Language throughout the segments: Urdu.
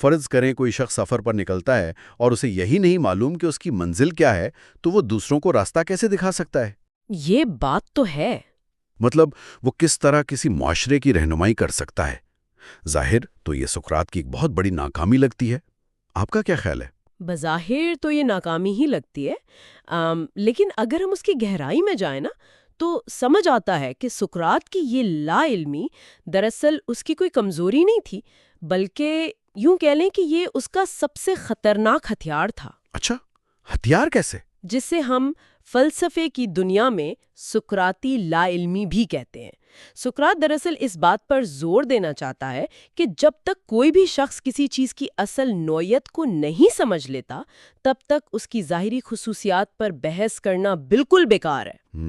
فرض کریں کوئی شخص سفر پر نکلتا ہے اور اسے یہی نہیں معلوم کہ اس کی منزل کیا ہے، تو وہ دوسروں کو راستہ کیسے دکھا سکتا ہے؟ یہ بات تو ہے۔ مطلب وہ کس طرح کسی معاشرے کی رہنمائی کر سکتا ہے؟ ظاہر تو یہ سقراط کی ایک بہت بڑی ناکامی لگتی ہے۔ آپ کا کیا خیال ہے؟ بظاہر تو یہ ناکامی ہی لگتی ہے، لیکن اگر ہم اس کی گہرائی میں جائیں نا تو سمجھ آتا ہے کہ سقراط کی یہ لا علمی دراصل اس کی کوئی کمزوری نہیں تھی، بلکہ یوں کہہ لیں کہ یہ اس کا سب سے خطرناک ہتھیار تھا۔ اچھا، ہتھیار کیسے؟ جسے ہم فلسفے کی دنیا میں سقراطی لا علمی بھی کہتے ہیں۔ سقراط دراصل اس بات پر زور دینا چاہتا ہے کہ جب تک کوئی بھی شخص کسی چیز کی اصل نوعیت کو نہیں سمجھ لیتا، تب تک اس کی ظاہری خصوصیات پر بحث کرنا بالکل بیکار ہے۔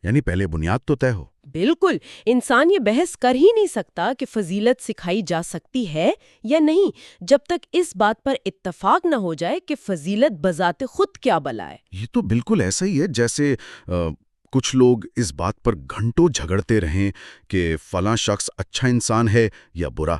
یعنی پہلے بنیاد تو طے ہو۔ بالکل، انسان یہ بحث کر ہی نہیں سکتا کہ فضیلت سکھائی جا سکتی ہے یا نہیں، جب تک اس بات پر اتفاق نہ ہو جائے کہ فضیلت بذات خود کیا بلا ہے۔ یہ تو بالکل ایسا ہی ہے جیسے کچھ لوگ اس بات پر گھنٹوں جھگڑتے رہیں کہ فلاں شخص اچھا انسان ہے یا برا،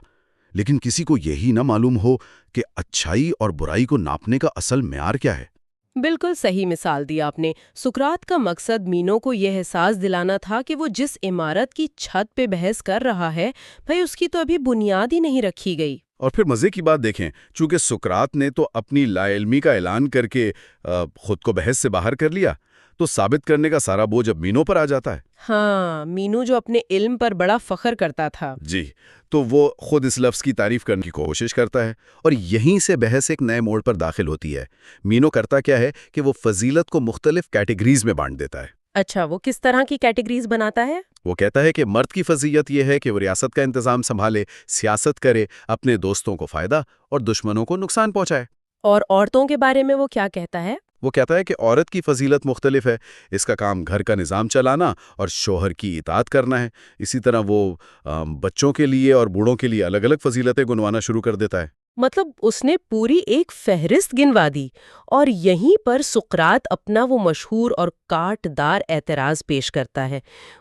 لیکن کسی کو یہی نہ معلوم ہو کہ اچھائی اور برائی کو ناپنے کا اصل معیار کیا ہے۔ بالکل صحیح مثال دی آپ نے۔ سقراط کا مقصد مینو کو یہ احساس دلانا تھا کہ وہ جس عمارت کی چھت پہ بحث کر رہا ہے، بھئی اس کی تو ابھی بنیاد ہی نہیں رکھی گئی۔ اور پھر مزے کی بات دیکھیں، چونکہ سقراط نے تو اپنی لا علمی کا اعلان کر کے خود کو بحث سے باہر کر لیا، تو ثابت کرنے کا سارا بوجھ اب مینو پر آ جاتا ہے۔ ہاں، مینو جو اپنے علم پر بڑا فخر کرتا تھا۔ جی، تو وہ خود اس لفظ کی تعریف کرنے کی کوشش کرتا ہے، اور یہیں سے بحث ایک نئے موڑ پر داخل ہوتی ہے۔ مینو کرتا کیا ہے کہ وہ فضیلت کو مختلف کیٹیگریز میں بانٹ دیتا ہے۔ اچھا، وہ کس طرح کی کیٹیگریز بناتا ہے؟ وہ کہتا ہے کہ مرد کی فضیلت یہ ہے کہ وہ ریاست کا انتظام سنبھالے، سیاست کرے، اپنے دوستوں کو فائدہ اور دشمنوں کو نقصان پہنچائے۔ اور عورتوں کے بارے میں وہ کیا کہتا ہے؟ وہ کہتا ہے کہ عورت کی فضیلت مختلف ہے، اس کا کام گھر کا نظام چلانا اور شوہر کی اطاعت کرنا ہے۔ اسی طرح وہ بچوں کے لیے اور بوڑھوں کے لیے الگ الگ فضیلتیں گنوانا شروع کر دیتا ہے۔ مطلب اس نے پوری ایک فہرست گنوا دی، اور یہیں پر سقراط اپنا وہ مشہور اور کاٹ دار اعتراض پیش کرتا ہے۔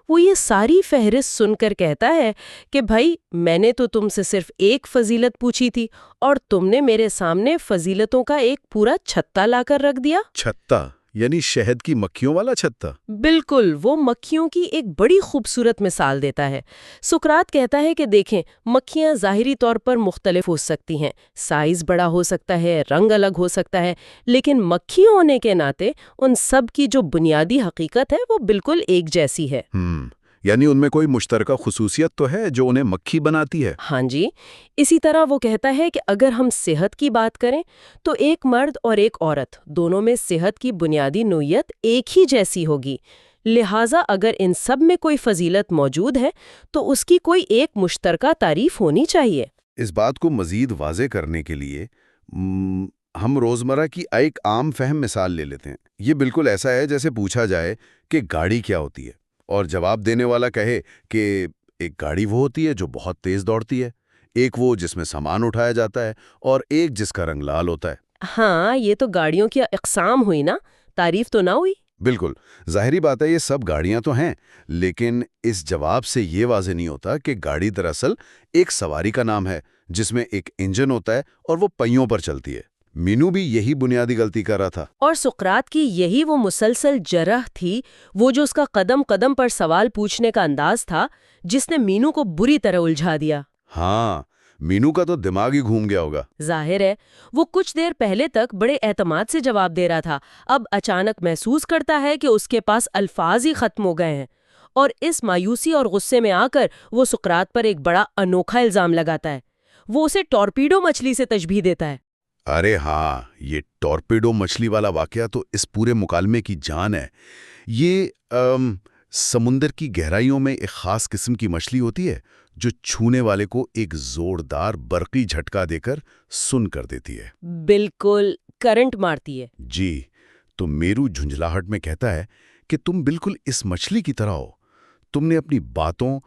وہ یہ ساری فہرست سن کر کہتا ہے کہ بھائی، میں نے تو تم سے صرف ایک فضیلت پوچھی تھی اور تم نے میرے سامنے فضیلتوں کا ایک پورا چھتا لا کر رکھ دیا۔ چھتا یعنی شہد کی مکھیوں والا چھتا؟ بالکل، وہ مکھیوں کی ایک بڑی خوبصورت مثال دیتا ہے۔ سقراط کہتا ہے کہ دیکھیں، مکھیاں ظاہری طور پر مختلف ہو سکتی ہیں، سائز بڑا ہو سکتا ہے، رنگ الگ ہو سکتا ہے، لیکن مکھی ہونے کے ناطے ان سب کی جو بنیادی حقیقت ہے وہ بالکل ایک جیسی ہے۔ یعنی ان میں کوئی مشترکہ خصوصیت تو ہے جو انہیں مکھی بناتی ہے۔ ہاں جی، اسی طرح وہ کہتا ہے کہ اگر ہم صحت کی بات کریں تو ایک مرد اور ایک عورت دونوں میں صحت کی بنیادی نوعیت ایک ہی جیسی ہوگی، لہٰذا اگر ان سب میں کوئی فضیلت موجود ہے تو اس کی کوئی ایک مشترکہ تعریف ہونی چاہیے۔ اس بات کو مزید واضح کرنے کے لیے ہم روزمرہ کی ایک عام فہم مثال لے لیتے ہیں۔ یہ بالکل ایسا ہے جیسے پوچھا جائے کہ گاڑی کیا ہوتی ہے، اور جواب دینے والا کہے کہ ایک گاڑی وہ ہوتی ہے جو بہت تیز دوڑتی ہے، ایک وہ جس میں سامان اٹھایا جاتا ہے، اور ایک جس کا رنگ لال ہوتا ہے۔ ہاں، یہ تو گاڑیوں کی اقسام ہوئی نا، تعریف تو نہ ہوئی۔ بالکل، ظاہری بات ہے یہ سب گاڑیاں تو ہیں، لیکن اس جواب سے یہ واضح نہیں ہوتا کہ گاڑی دراصل ایک سواری کا نام ہے جس میں ایک انجن ہوتا ہے اور وہ پہیوں پر چلتی ہے۔ مینو بھی یہی بنیادی غلطی کر رہا تھا۔ اور سقراط کی یہی وہ مسلسل جرح تھی، وہ جو اس کا قدم قدم پر سوال پوچھنے کا انداز تھا، جس نے مینو کو بری طرح الجھا دیا۔ ہاں، مینو کا تو دماغ ہی گھوم گیا ہوگا۔ ظاہر ہے، وہ کچھ دیر پہلے تک بڑے اعتماد سے جواب دے رہا تھا، اب اچانک محسوس کرتا ہے کہ اس کے پاس الفاظ ہی ختم ہو گئے ہیں، اور اس مایوسی اور غصے میں آ کر وہ سقراط پر ایک بڑا انوکھا الزام لگاتا ہے۔ وہ اسے ٹورپیڈو مچھلی سے تشبیہ دیتا ہے۔ ارے ہاں، یہ ٹورپیڈو مچھلی والا واقعہ تو اس پورے مکالمے کی جان ہے۔ یہ سمندر کی گہرائیوں میں ایک خاص قسم کی مچھلی ہوتی ہے جو چھونے والے کو ایک زوردار برقی جھٹکا دے کر سن کر دیتی ہے۔ بالکل، کرنٹ مارتی ہے۔ جی، تو میرو جھنجھلاہٹ میں کہتا ہے کہ تم بالکل اس مچھلی کی طرح ہو۔ تم نے اپنی باتوں،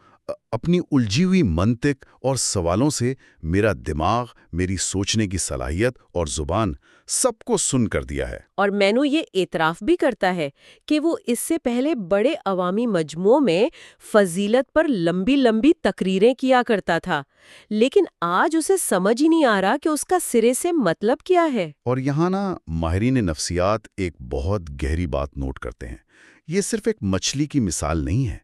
اپنی الجھی ہوئی منطق اور سوالوں سے میرا دماغ، میری سوچنے کی صلاحیت اور زبان سب کو سن کر دیا ہے۔ اور مینو یہ اعتراف بھی کرتا ہے کہ وہ اس سے پہلے بڑے عوامی مجموعوں میں فضیلت پر لمبی لمبی تقریریں کیا کرتا تھا، لیکن آج اسے سمجھ ہی نہیں آ رہا کہ اس کا سرے سے مطلب کیا ہے۔ اور یہاں ماہرین نفسیات ایک بہت گہری بات نوٹ کرتے ہیں۔ یہ صرف ایک مچھلی کی مثال نہیں ہے،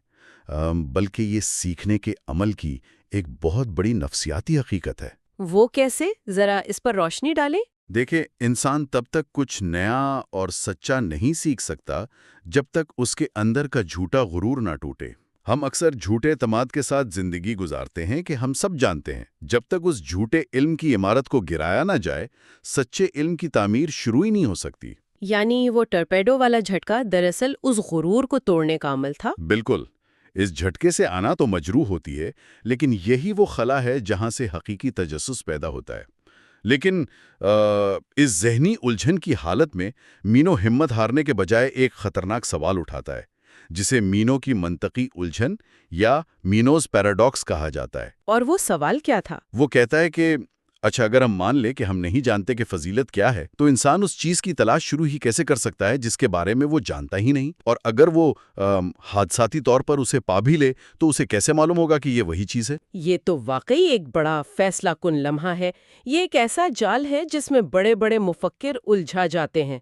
بلکہ یہ سیکھنے کے عمل کی ایک بہت بڑی نفسیاتی حقیقت ہے۔ وہ کیسے؟ ذرا اس پر روشنی ڈالیں۔ دیکھیں، انسان تب تک کچھ نیا اور سچا نہیں سیکھ سکتا جب تک اس کے اندر کا جھوٹا غرور نہ ٹوٹے۔ ہم اکثر جھوٹے اعتماد کے ساتھ زندگی گزارتے ہیں کہ ہم سب جانتے ہیں۔ جب تک اس جھوٹے علم کی عمارت کو گرایا نہ جائے، سچے علم کی تعمیر شروع ہی نہیں ہو سکتی۔ یعنی وہ ٹرپیڈو والا جھٹکا دراصل اس غرور کو توڑنے کا عمل تھا۔ بالکل، اس جھٹکے سے آنا تو مجروح ہوتی ہے، لیکن یہی وہ خلا ہے جہاں سے حقیقی تجسس پیدا ہوتا ہے۔ لیکن اس ذہنی الجھن کی حالت میں مینو ہمت ہارنے کے بجائے ایک خطرناک سوال اٹھاتا ہے، جسے مینو کی منطقی الجھن یا مینوز پیراڈاکس کہا جاتا ہے۔ اور وہ سوال کیا تھا؟ وہ کہتا ہے کہ اچھا، اگر ہم مان لیں کہ ہم نہیں جانتے کہ فضیلت کیا ہے، تو انسان اس چیز کی تلاش شروع ہی کیسے کر سکتا ہے جس کے بارے میں وہ جانتا ہی نہیں؟ اور اگر وہ حادثاتی طور پر اسے پا بھی لے تو اسے کیسے معلوم ہوگا کہ یہ وہی چیز ہے؟ یہ تو واقعی ایک بڑا فیصلہ کن لمحہ ہے۔ یہ ایک ایسا جال ہے جس میں بڑے بڑے مفکر الجھا جاتے ہیں۔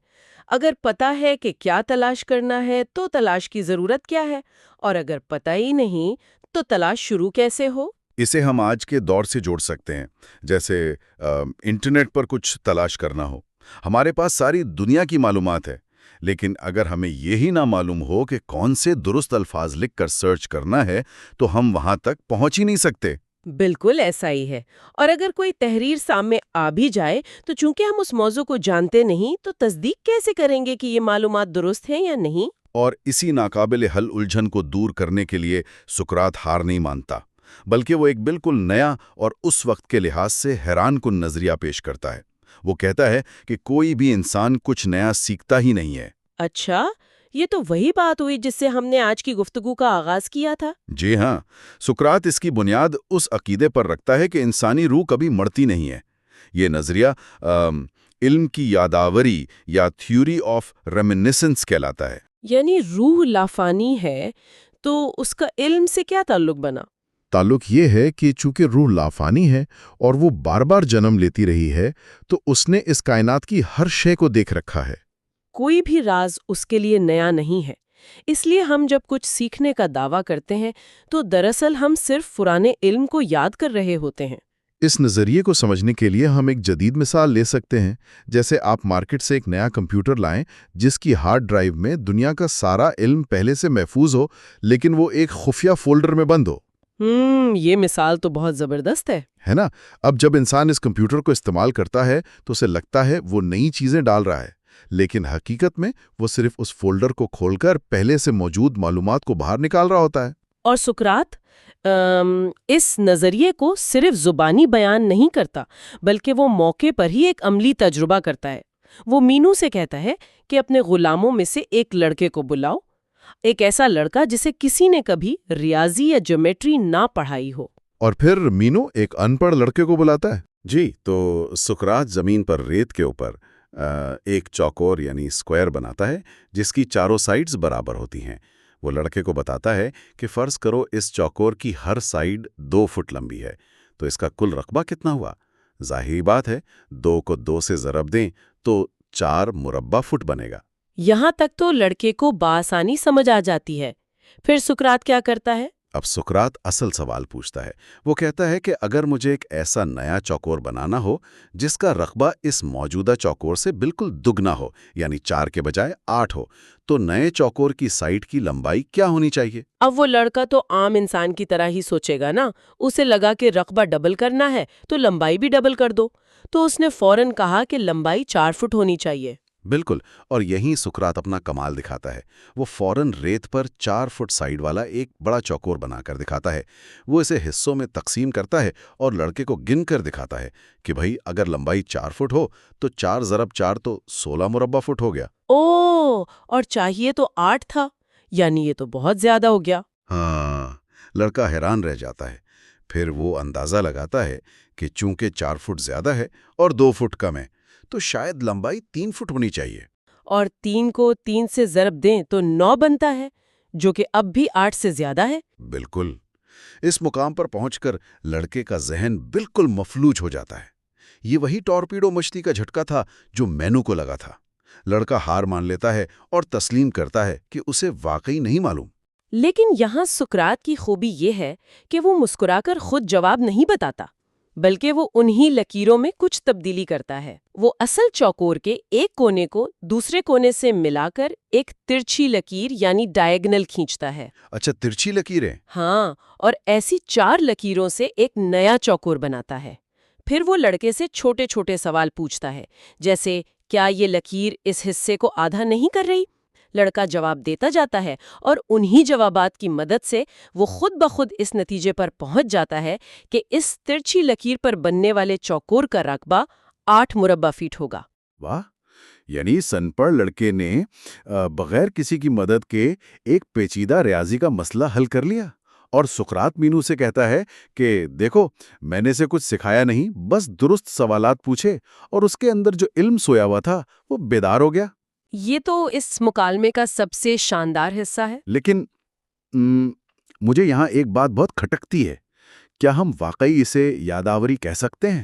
اگر پتہ ہے کہ کیا تلاش کرنا ہے تو تلاش کی ضرورت کیا ہے، اور اگر پتہ ہی نہیں تو تلاش شروع کیسے ہو؟ اسے ہم آج کے دور سے جوڑ سکتے ہیں، جیسے انٹرنیٹ پر کچھ تلاش کرنا ہو۔ ہمارے پاس ساری دنیا کی معلومات ہے، لیکن اگر ہمیں یہی نہ معلوم ہو کہ کون سے درست الفاظ لکھ کر سرچ کرنا ہے تو ہم وہاں تک پہنچ ہی نہیں سکتے۔ بالکل ایسا ہی ہے۔ اور اگر کوئی تحریر سامنے آ بھی جائے تو چونکہ ہم اس موضوع کو جانتے نہیں تو تصدیق کیسے کریں گے کہ یہ معلومات درست ہیں یا نہیں؟ اور اسی ناقابل حل الجھن کو دور کرنے کے لیے سقراط ہار نہیں مانتا، بلکہ وہ ایک بالکل نیا اور اس وقت کے لحاظ سے حیران کن نظریہ پیش کرتا ہے۔ وہ کہتا ہے کہ کوئی بھی انسان کچھ نیا سیکھتا ہی نہیں ہے۔ اچھا، یہ تو وہی بات ہوئی جس سے ہم نے آج کی گفتگو کا آغاز کیا تھا۔ جی ہاں، سقراط اس کی بنیاد اس عقیدے پر رکھتا ہے کہ انسانی روح کبھی مرتی نہیں ہے۔ یہ نظریہ علم کی یاداوری یا تھیوری آف ریمنسنس کہلاتا ہے۔ یعنی روح لافانی ہے تو اس کا علم سے کیا تعلق بنا؟ تعلق یہ ہے کہ چونکہ روح لافانی ہے اور وہ بار بار جنم لیتی رہی ہے، تو اس نے اس کائنات کی ہر شے کو دیکھ رکھا ہے۔ کوئی بھی راز اس کے لیے نیا نہیں ہے۔ اس لیے ہم جب کچھ سیکھنے کا دعویٰ کرتے ہیں تو دراصل ہم صرف پرانے علم کو یاد کر رہے ہوتے ہیں۔ اس نظریے کو سمجھنے کے لیے ہم ایک جدید مثال لے سکتے ہیں، جیسے آپ مارکیٹ سے ایک نیا کمپیوٹر لائیں جس کی ہارڈ ڈرائیو میں دنیا کا سارا علم پہلے سے محفوظ ہو، لیکن وہ ایک خفیہ فولڈر میں بند ہو۔ یہ مثال تو بہت زبردست ہے نا؟ اب جب انسان اس کمپیوٹر کو استعمال کرتا ہے تو اسے لگتا ہے وہ نئی چیزیں ڈال رہا ہے، لیکن حقیقت میں وہ صرف اس فولڈر کو کھول کر پہلے سے موجود معلومات کو باہر نکال رہا ہوتا ہے۔ اور سقراط اس نظریے کو صرف زبانی بیان نہیں کرتا، بلکہ وہ موقع پر ہی ایک عملی تجربہ کرتا ہے۔ وہ مینو سے کہتا ہے کہ اپنے غلاموں میں سے ایک لڑکے کو بلاؤ، ایک ایسا لڑکا جسے کسی نے کبھی ریاضی یا جیومیٹری نہ پڑھائی ہو۔ اور پھر مینو ایک ان پڑھ لڑکے کو بلاتا ہے۔ جی، تو سقراط زمین پر ریت کے اوپر ایک چوکور یعنی اسکوائر بناتا ہے جس کی چاروں سائڈز برابر ہوتی ہیں۔ وہ لڑکے کو بتاتا ہے کہ فرض کرو اس چوکور کی ہر سائڈ 2 فٹ لمبی ہے، تو اس کا کل رقبہ کتنا ہوا؟ ظاہری بات ہے، 2 کو 2 سے ضرب دیں تو 4 مربع فٹ بنے گا۔ یہاں تک تو لڑکے کو بآسانی سمجھ آ جاتی ہے۔ پھر سقراط کیا کرتا ہے؟ اب سقراط اصل سوال پوچھتا ہے۔ وہ کہتا ہے کہ اگر مجھے ایک ایسا نیا چوکور بنانا ہو جس کا رقبہ اس موجودہ چوکور سے بالکل دگنا ہو، یعنی 4 کے بجائے 8 ہو، تو نئے چوکور کی سائڈ کی لمبائی کیا ہونی چاہیے؟ اب وہ لڑکا تو عام انسان کی طرح ہی سوچے گا نا۔ اسے لگا کہ رقبہ ڈبل کرنا ہے تو لمبائی بھی ڈبل کر دو، تو اس نے فوراً کہا کہ لمبائی 4 فٹ ہونی چاہیے۔ بالکل، اور یہیں سقراط اپنا کمال دکھاتا ہے۔ وہ فوراً ریت پر 4 فٹ سائڈ والا ایک بڑا چوکور بنا کر دکھاتا ہے۔ وہ اسے حصوں میں تقسیم کرتا ہے اور لڑکے کو گن کر دکھاتا ہے کہ بھائی اگر لمبائی 4 فٹ ہو تو 4 ضرب 4 تو 16 مربع فٹ ہو گیا۔ اور چاہیے تو 8 تھا، یعنی یہ تو بہت زیادہ ہو گیا۔ ہاں، لڑکا حیران رہ جاتا ہے۔ پھر وہ اندازہ لگاتا ہے کہ چونکہ 4 فٹ زیادہ ہے اور 2 فٹ کم ہے، تو شاید لمبائی 3 فٹ ہونی چاہیے۔ اور 3 کو 3 سے ضرب دیں تو 9 بنتا ہے، جو کہ اب بھی 8 سے زیادہ ہے۔ بالکل۔ اس مقام پر پہنچ کر لڑکے کا ذہن بالکل مفلوج ہو جاتا ہے۔ یہ وہی ٹورپیڈو مچھلی کا جھٹکا تھا جو مینو کو لگا تھا۔ لڑکا ہار مان لیتا ہے اور تسلیم کرتا ہے کہ اسے واقعی نہیں معلوم۔ لیکن یہاں سقراط کی خوبی یہ ہے کہ وہ مسکرا کر خود جواب نہیں بتاتا، بلکہ وہ انہی لکیروں میں کچھ تبدیلی کرتا ہے۔ وہ اصل چوکور کے ایک کونے کو دوسرے کونے سے ملا کر ایک ترچھی لکیر یعنی ڈائیگنل کھینچتا ہے۔ اچھا، ترچھی لکیریں؟ ہاں، اور ایسی 4 لکیروں سے ایک نیا چوکور بناتا ہے۔ پھر وہ لڑکے سے چھوٹے چھوٹے سوال پوچھتا ہے، جیسے کیا یہ لکیر اس حصے کو آدھا نہیں کر رہی؟ لڑکا جواب دیتا جاتا ہے اور انہی جوابات کی مدد سے وہ خود بخود اس نتیجے پر پہنچ جاتا ہے کہ اس ترچھی لکیر پر بننے والے چوکور کا رقبہ 8 مربع فیٹ ہوگا۔ واہ! یعنی سن پر لڑکے نے بغیر کسی کی مدد کے ایک پیچیدہ ریاضی کا مسئلہ حل کر لیا، اور سقراط مینو سے کہتا ہے کہ دیکھو، میں نے اسے کچھ سکھایا نہیں، بس درست سوالات پوچھے اور اس کے اندر جو علم سویا ہوا تھا وہ بیدار ہو گیا۔ یہ تو اس مکالمے کا سب سے شاندار حصہ ہے۔ لیکن مجھے یہاں ایک بات بہت کھٹکتی ہے۔ کیا ہم واقعی اسے یاداوری کہہ سکتے ہیں؟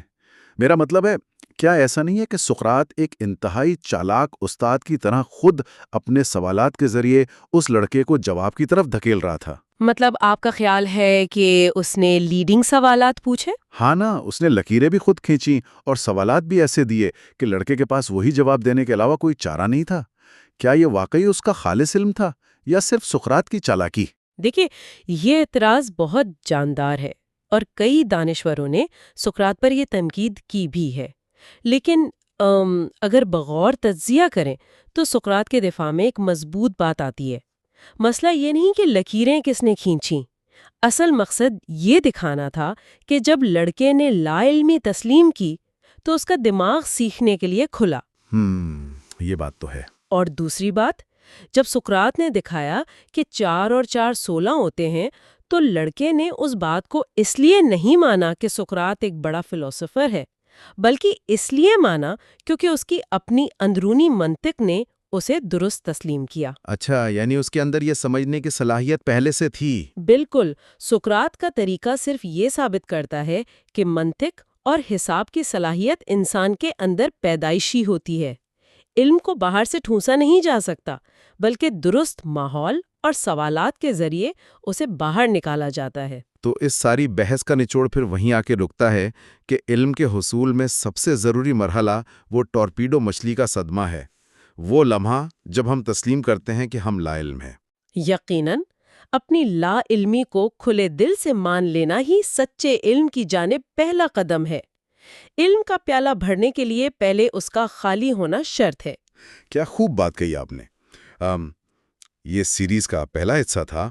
میرا مطلب ہے، کیا ایسا نہیں ہے کہ سقراط ایک انتہائی چالاک استاد کی طرح خود اپنے سوالات کے ذریعے اس لڑکے کو جواب کی طرف دھکیل رہا تھا؟ مطلب آپ کا خیال ہے کہ اس نے لیڈنگ سوالات پوچھے؟ ہاں نا، اس نے لکیریں بھی خود کھینچیں اور سوالات بھی ایسے دیے کہ لڑکے کے پاس وہی جواب دینے کے علاوہ کوئی چارہ نہیں تھا۔ کیا یہ واقعی اس کا خالص علم تھا یا صرف سقراط کی چالاکی؟ دیکھیے، یہ اعتراض بہت جاندار ہے اور کئی دانشوروں نے سقراط پر یہ تنقید کی بھی ہے، لیکن اگر بغور تجزیہ کریں تو سقراط کے دفاع میں ایک مضبوط بات آتی ہے۔ مسئلہ یہ نہیں کہ لکیریں کس نے کھینچیں، اصل مقصد یہ دکھانا تھا کہ جب لڑکے نے لا علمی تسلیم کی تو اس کا دماغ سیکھنے کے لیے کھلا۔ یہ بات تو ہے۔ اور دوسری بات، جب سقراط نے دکھایا کہ 4 اور 4 16 ہوتے ہیں تو لڑکے نے اس بات کو اس لیے نہیں مانا کہ سقراط ایک بڑا فلسفر ہے، بلکہ اس لیے مانا کیونکہ اس کی اپنی اندرونی منطق نے اسے درست تسلیم کیا۔ اچھا، یعنی اس کے اندر یہ سمجھنے کی صلاحیت پہلے سے تھی۔ بالکل، سقراط کا طریقہ صرف یہ ثابت کرتا ہے کہ منطق اور حساب کی صلاحیت انسان کے اندر پیدائشی ہوتی ہے۔ علم کو باہر سے ٹھونسا نہیں جا سکتا، بلکہ درست ماحول اور سوالات کے ذریعے اسے باہر نکالا جاتا ہے۔ تو اس ساری بحث کا نچوڑ پھر وہیں آ کے رکتا ہے کہ علم کے حصول میں سب سے ضروری مرحلہ وہ ٹورپیڈو مچھلی کا صدمہ ہے، وہ لمحہ جب ہم تسلیم کرتے ہیں کہ ہم لا علم ہیں۔ یقیناً، اپنی لا علمی کو کھلے دل سے مان لینا ہی سچے علم کی جانب پہلا قدم ہے۔ علم کا پیالہ بھرنے کے لیے پہلے اس کا خالی ہونا شرط ہے۔ کیا خوب بات کہی آپ نے۔ یہ سیریز کا پہلا حصہ تھا۔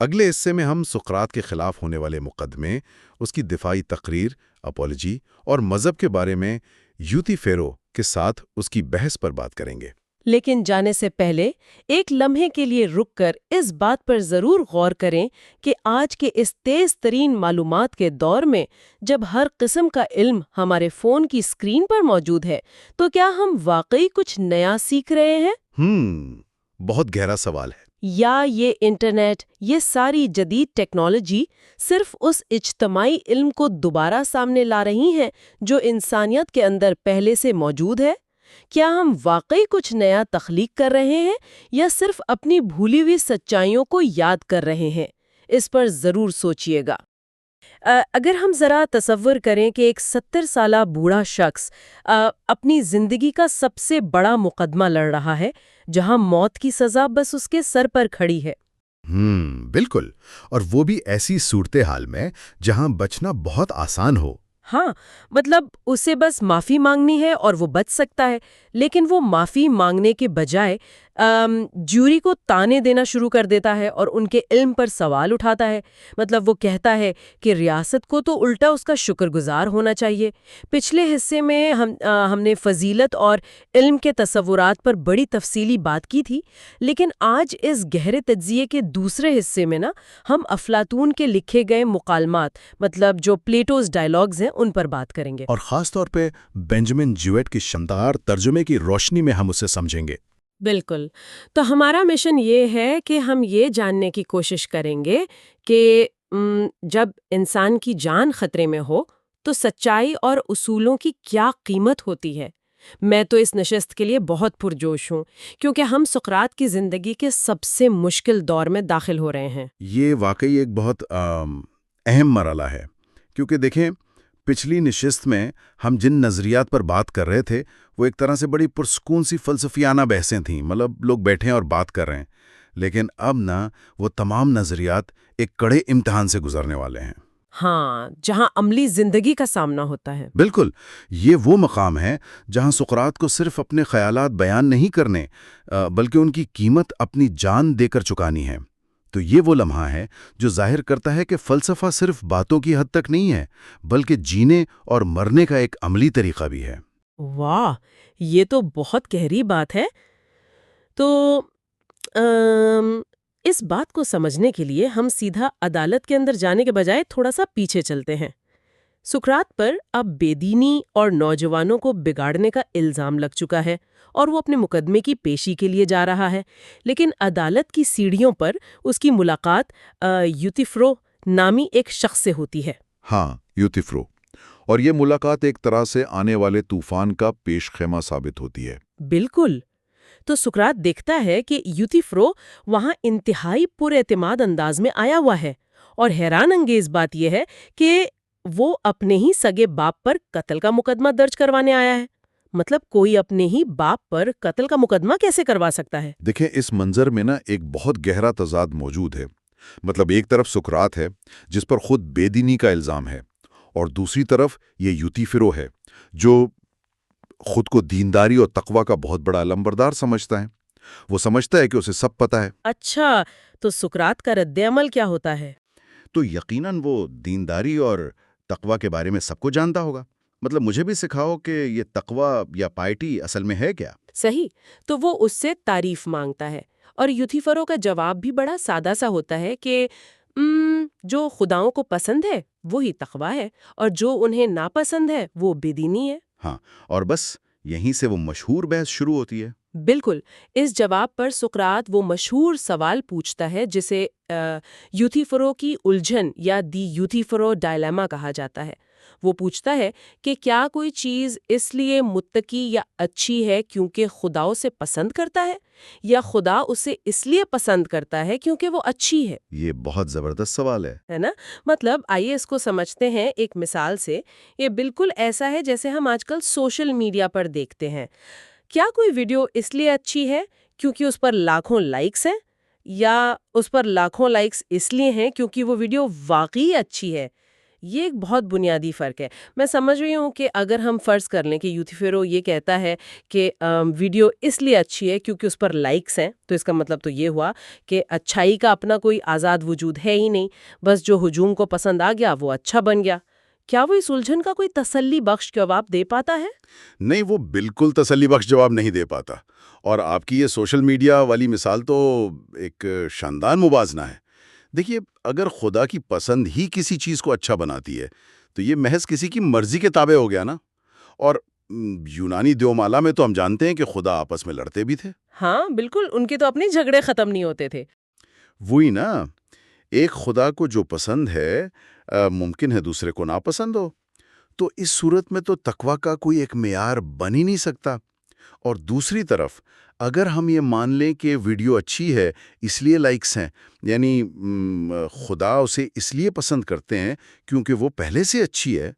اگلے حصے میں ہم سقراط کے خلاف ہونے والے مقدمے، اس کی دفاعی تقریر، اپولوجی اور مذہب کے بارے میں یوتیفیرو کے ساتھ اس کی بحث پر بات کریں گے۔ لیکن جانے سے پہلے ایک لمحے کے لیے رک کر اس بات پر ضرور غور کریں کہ آج کے اس تیز ترین معلومات کے دور میں جب ہر قسم کا علم ہمارے فون کی اسکرین پر موجود ہے تو کیا ہم واقعی کچھ نیا سیکھ رہے ہیں؟ بہت گہرا سوال ہے۔ یا یہ انٹرنیٹ، یہ ساری جدید ٹیکنالوجی صرف اس اجتماعی علم کو دوبارہ سامنے لا رہی ہیں جو انسانیت کے اندر پہلے سے موجود ہے؟ کیا ہم واقعی کچھ نیا تخلیق کر رہے ہیں یا صرف اپنی بھولی ہوئی سچائیوں کو یاد کر رہے ہیں؟ اس پر ضرور سوچئے گا۔ اگر ہم ذرا تصور کریں کہ ایک 70 سالہ بوڑھا شخص اپنی زندگی کا سب سے بڑا مقدمہ لڑ رہا ہے، جہاں موت کی سزا بس اس کے سر پر کھڑی ہے۔ بالکل، اور وہ بھی ایسی صورتحال میں جہاں بچنا بہت آسان ہو۔ ہاں، مطلب اسے بس معافی مانگنی ہے اور وہ بچ سکتا ہے، لیکن وہ معافی مانگنے کے بجائے جوری کو تانے دینا شروع کر دیتا ہے اور ان کے علم پر سوال اٹھاتا ہے. مطلب وہ کہتا ہے کہ ریاست کو تو الٹا اس کا شکر گزار ہونا چاہیے. پچھلے حصے میں ہم نے فضیلت اور علم کے تصورات پر بڑی تفصیلی بات کی تھی، لیکن آج اس گہرے تجزیے کے دوسرے حصے میں ہم افلاطون کے لکھے گئے مکالمات، مطلب جو پلیٹوز ڈائیلاگز ہیں، ان پر بات کریں گے. اور خاص طور پہ بینجامن جیوٹ کی شاندار ترجمے کی روشنی میں ہم اسے سمجھیں گے. بالکل. تو ہمارا مشن یہ ہے کہ ہم یہ جاننے کی کوشش کریں گے کہ جب انسان کی جان خطرے میں ہو تو سچائی اور اصولوں کی کیا قیمت ہوتی ہے. میں تو اس نشست کے لیے بہت پرجوش ہوں کیونکہ ہم سقراط کی زندگی کے سب سے مشکل دور میں داخل ہو رہے ہیں. یہ واقعی ایک بہت اہم مرحلہ ہے، کیونکہ دیکھیں پچھلی نشست میں ہم جن نظریات پر بات کر رہے تھے وہ ایک طرح سے بڑی پرسکون سی فلسفیانہ بحثیں تھیں، مطلب لوگ بیٹھے ہیں اور بات کر رہے ہیں. لیکن اب وہ تمام نظریات ایک کڑے امتحان سے گزرنے والے ہیں. ہاں، جہاں عملی زندگی کا سامنا ہوتا ہے. بالکل. یہ وہ مقام ہے جہاں سقراط کو صرف اپنے خیالات بیان نہیں کرنے بلکہ ان کی قیمت اپنی جان دے کر چکانی ہے. تو یہ وہ لمحہ ہے جو ظاہر کرتا ہے کہ فلسفہ صرف باتوں کی حد تک نہیں ہے بلکہ جینے اور مرنے کا ایک عملی طریقہ بھی ہے. واہ، یہ تو بہت گہری بات ہے. تو اس بات کو سمجھنے کے لیے ہم سیدھا عدالت کے اندر جانے کے بجائے تھوڑا سا پیچھے چلتے ہیں. سقراط پر اب بے دینی اور نوجوانوں کو بگاڑنے کا الزام لگ چکا ہے اور وہ اپنے مقدمے کی پیشی کے لیے جا رہا ہے. لیکن عدالت کی سیڑھیوں پر اس کی ملاقات یوتیفرو نامی ایک شخص سے ہوتی ہے. ہاں، یوتیفرو. اور یہ ملاقات ایک طرح سے آنے والے طوفان کا پیش خیمہ ثابت ہوتی ہے. بالکل. تو سقراط دیکھتا ہے کہ یوتیفرو وہاں انتہائی پر اعتماد انداز میں آیا ہوا ہے، اور حیران انگیز بات یہ ہے کہ وہ اپنے ہی سگے باپ پر قتل کا مقدمہ درج کروانے آیا ہے. مطلب کوئی اپنے ہی باپ پر قتل کا مقدمہ کیسے کروا سکتا ہے؟ دیکھیں، اس منظر میں ایک بہت گہرا تضاد موجود ہے. مطلب ایک طرف سقراط ہے جس پر خود بے دینی کا الزام ہے، اور دوسری طرف یہ یوتیفرو ہے جو خود کو دینداری اور تقوی کا بہت بڑا علمبردار سمجھتا ہے. وہ سمجھتا ہے کہ اسے سب پتہ ہے. اچھا، تو سقراط کا رد عمل کیا ہوتا ہے؟ تو یقیناً وہ دینداری اور تقوی کے بارے میں سب کو جانتا ہوگا. مطلب مجھے بھی سکھاؤ کہ یہ تقوی یا پائٹی اصل میں ہے کیا؟ صحیح. تو وہ اس سے تعریف مانگتا ہے، اور یوتیفرو کا جواب بھی بڑا سادہ سا ہوتا ہے کہ جو خداؤں کو پسند ہے وہی تقوی ہے، اور جو انہیں ناپسند ہے وہ بے دینی ہے. ہاں، اور بس یہیں سے وہ مشہور بحث شروع ہوتی ہے. بالکل. اس جواب پر سقراط وہ مشہور سوال پوچھتا ہے جسے یوتیفرو کی الجھن یا دی یوتیفرو ڈائلیما کہا جاتا ہے. وہ پوچھتا ہے کہ کیا کوئی چیز اس لیے متقی یا اچھی ہے کیونکہ خدا اسے پسند کرتا ہے، یا خدا اسے اس لیے پسند کرتا ہے کیونکہ وہ اچھی ہے؟ یہ بہت زبردست سوال ہے نا؟ مطلب آئیے اس کو سمجھتے ہیں ایک مثال سے. یہ بالکل ایسا ہے جیسے ہم آج کل سوشل میڈیا پر دیکھتے ہیں. کیا کوئی ویڈیو اس لیے اچھی ہے کیونکہ اس پر لاکھوں لائکس ہیں، یا اس پر لاکھوں لائکس اس لیے ہیں کیونکہ وہ ویڈیو واقعی اچھی ہے؟ یہ ایک بہت بنیادی فرق ہے. میں سمجھ رہی ہوں کہ اگر ہم فرض کر لیں کہ یوتیفرو یہ کہتا ہے کہ ویڈیو اس لیے اچھی ہے کیونکہ اس پر لائکس ہیں، تو اس کا مطلب تو یہ ہوا کہ اچھائی کا اپنا کوئی آزاد وجود ہے ہی نہیں، بس جو ہجوم کو پسند آ گیا وہ اچھا بن گیا. کیا وہ اس الجھن کا کوئی تسلی بخش جواب دے پاتا ہے؟ نہیں، وہ بالکل تسلی بخش جواب نہیں دے پاتا. اور آپ کی یہ سوشل میڈیا والی مثال تو ایک شاندار موازنہ ہے. دیکھیے، اگر خدا کی پسند ہی کسی چیز کو اچھا بناتی ہے تو یہ محض کسی کی مرضی کے تابع ہو گیا نا. اور یونانی دیومالا میں تو ہم جانتے ہیں کہ خدا آپس میں لڑتے بھی تھے. ہاں بالکل، ان کے تو اپنے جھگڑے ختم نہیں ہوتے تھے. وہی نا، ایک خدا کو جو پسند ہے ممکن ہے دوسرے کو ناپسند ہو. تو اس صورت میں تو تقوی کا کوئی ایک معیار بن ہی نہیں سکتا. اور دوسری طرف اگر ہم یہ مان لیں کہ ویڈیو اچھی ہے اس لیے لائکس ہیں، یعنی خدا اسے اس لیے پسند کرتے ہیں کیونکہ وہ پہلے سے اچھی ہے،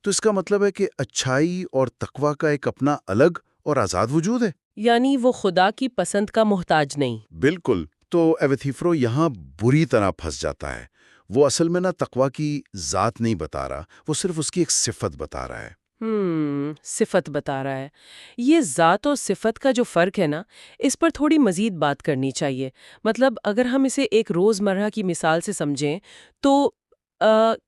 تو اس کا مطلب ہے کہ اچھائی اور تقوی کا ایک اپنا الگ اور آزاد وجود ہے. یعنی وہ خدا کی پسند کا محتاج نہیں. بالکل. تو ایوتیفرو یہاں بری طرح پھنس جاتا ہے. وہ اصل میں تقوی کی ذات نہیں بتا رہا، وہ صرف اس کی ایک صفت بتا رہا ہے. صفت بتا رہا ہے. یہ ذات اور صفت کا جو فرق ہے نا، اس پر تھوڑی مزید بات کرنی چاہیے. مطلب اگر ہم اسے ایک روزمرہ کی مثال سے سمجھیں تو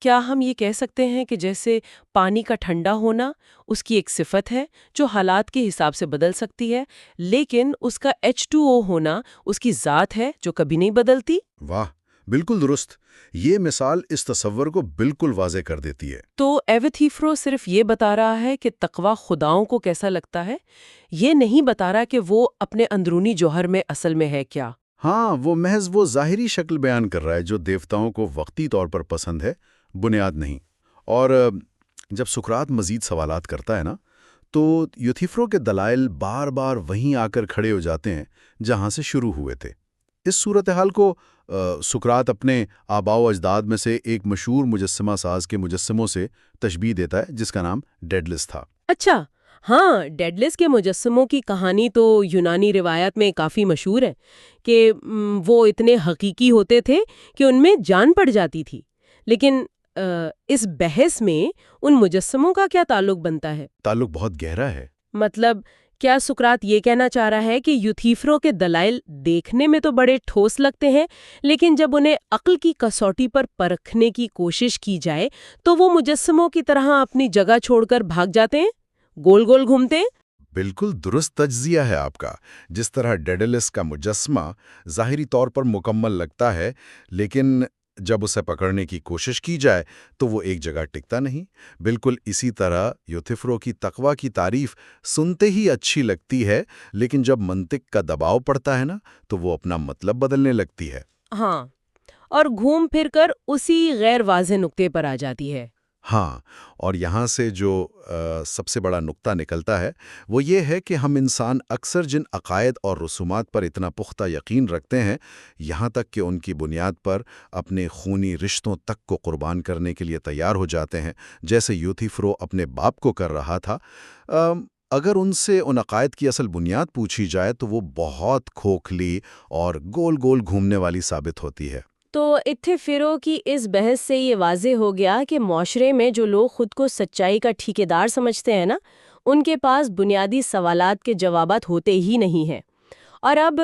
کیا ہم یہ کہہ سکتے ہیں کہ جیسے پانی کا ٹھنڈا ہونا اس کی ایک صفت ہے جو حالات کے حساب سے بدل سکتی ہے، لیکن اس کا H2O ہونا اس کی ذات ہے جو کبھی نہیں بدلتی؟ واہ، بالکل درست. یہ مثال اس تصور کو بالکل واضح کر دیتی ہے. تو ایوتھیفرو صرف یہ بتا رہا ہے کہ تقویٰ خداؤں کو کیسا لگتا ہے، یہ نہیں بتا رہا کہ وہ اپنے اندرونی جوہر میں اصل میں ہے کیا. ہاں، وہ محض وہ ظاہری شکل بیان کر رہا ہے جو دیوتاؤں کو وقتی طور پر پسند ہے، بنیاد نہیں. اور جب سقراط مزید سوالات کرتا ہے نا، تو یوتھیفرو کے دلائل بار بار وہیں آ کر کھڑے ہو جاتے ہیں جہاں سے شروع ہوئے تھے. اس صورتحال کو سقراط اپنے آباء و اجداد میں سے ایک مشہور مجسمہ ساز کے مجسموں سے تشبیہ دیتا ہے جس کا نام ڈیڈلس تھا. اچھا، ہاں، ڈیڈلس کے مجسموں کی کہانی تو یونانی روایات میں کافی مشہور ہے کہ وہ اتنے حقیقی ہوتے تھے کہ ان میں جان پڑ جاتی تھی. لیکن اس بحث میں ان مجسموں کا کیا تعلق بنتا ہے؟ تعلق بہت گہرا ہے. مطلب کیا سقراط یہ کہنا چاہ رہا ہے کہ یوتھیفرو کے دلائل دیکھنے میں تو بڑے ٹھوس لگتے ہیں، لیکن جب انہیں عقل کی کسوٹی پر پرکھنے کی کوشش کی جائے تو وہ مجسموں کی طرح اپنی جگہ چھوڑ کر بھاگ جاتے ہیں، گول گول گھومتے ہیں؟ بالکل درست تجزیہ ہے آپ کا. جس طرح ڈیڈلس کا مجسمہ ظاہری طور پر مکمل لگتا ہے، لیکن جب اسے پکڑنے کی کوشش کی جائے تو وہ ایک جگہ ٹکتا نہیں. بالکل اسی طرح یوتھیفرو کی تقویٰ کی تعریف سنتے ہی اچھی لگتی ہے، لیکن جب منطق کا دباؤ پڑتا ہے نا تو وہ اپنا مطلب بدلنے لگتی ہے. ہاں، اور گھوم پھر کر اسی غیر واضح نقطے پر آ جاتی ہے. ہاں، اور یہاں سے جو سب سے بڑا نقطہ نکلتا ہے وہ یہ ہے کہ ہم انسان اکثر جن عقائد اور رسومات پر اتنا پختہ یقین رکھتے ہیں، یہاں تک کہ ان کی بنیاد پر اپنے خونی رشتوں تک کو قربان کرنے کے لیے تیار ہو جاتے ہیں، جیسے یوتھیفرو اپنے باپ کو کر رہا تھا. اگر ان سے ان عقائد کی اصل بنیاد پوچھی جائے تو وہ بہت کھوکھلی اور گول گول گھومنے والی ثابت ہوتی ہے. تو ایتھیفیرو کی اس بحث سے یہ واضح ہو گیا کہ معاشرے میں جو لوگ خود کو سچائی کا ٹھیکیدار سمجھتے ہیں نا، ان کے پاس بنیادی سوالات کے جوابات ہوتے ہی نہیں ہیں. اور اب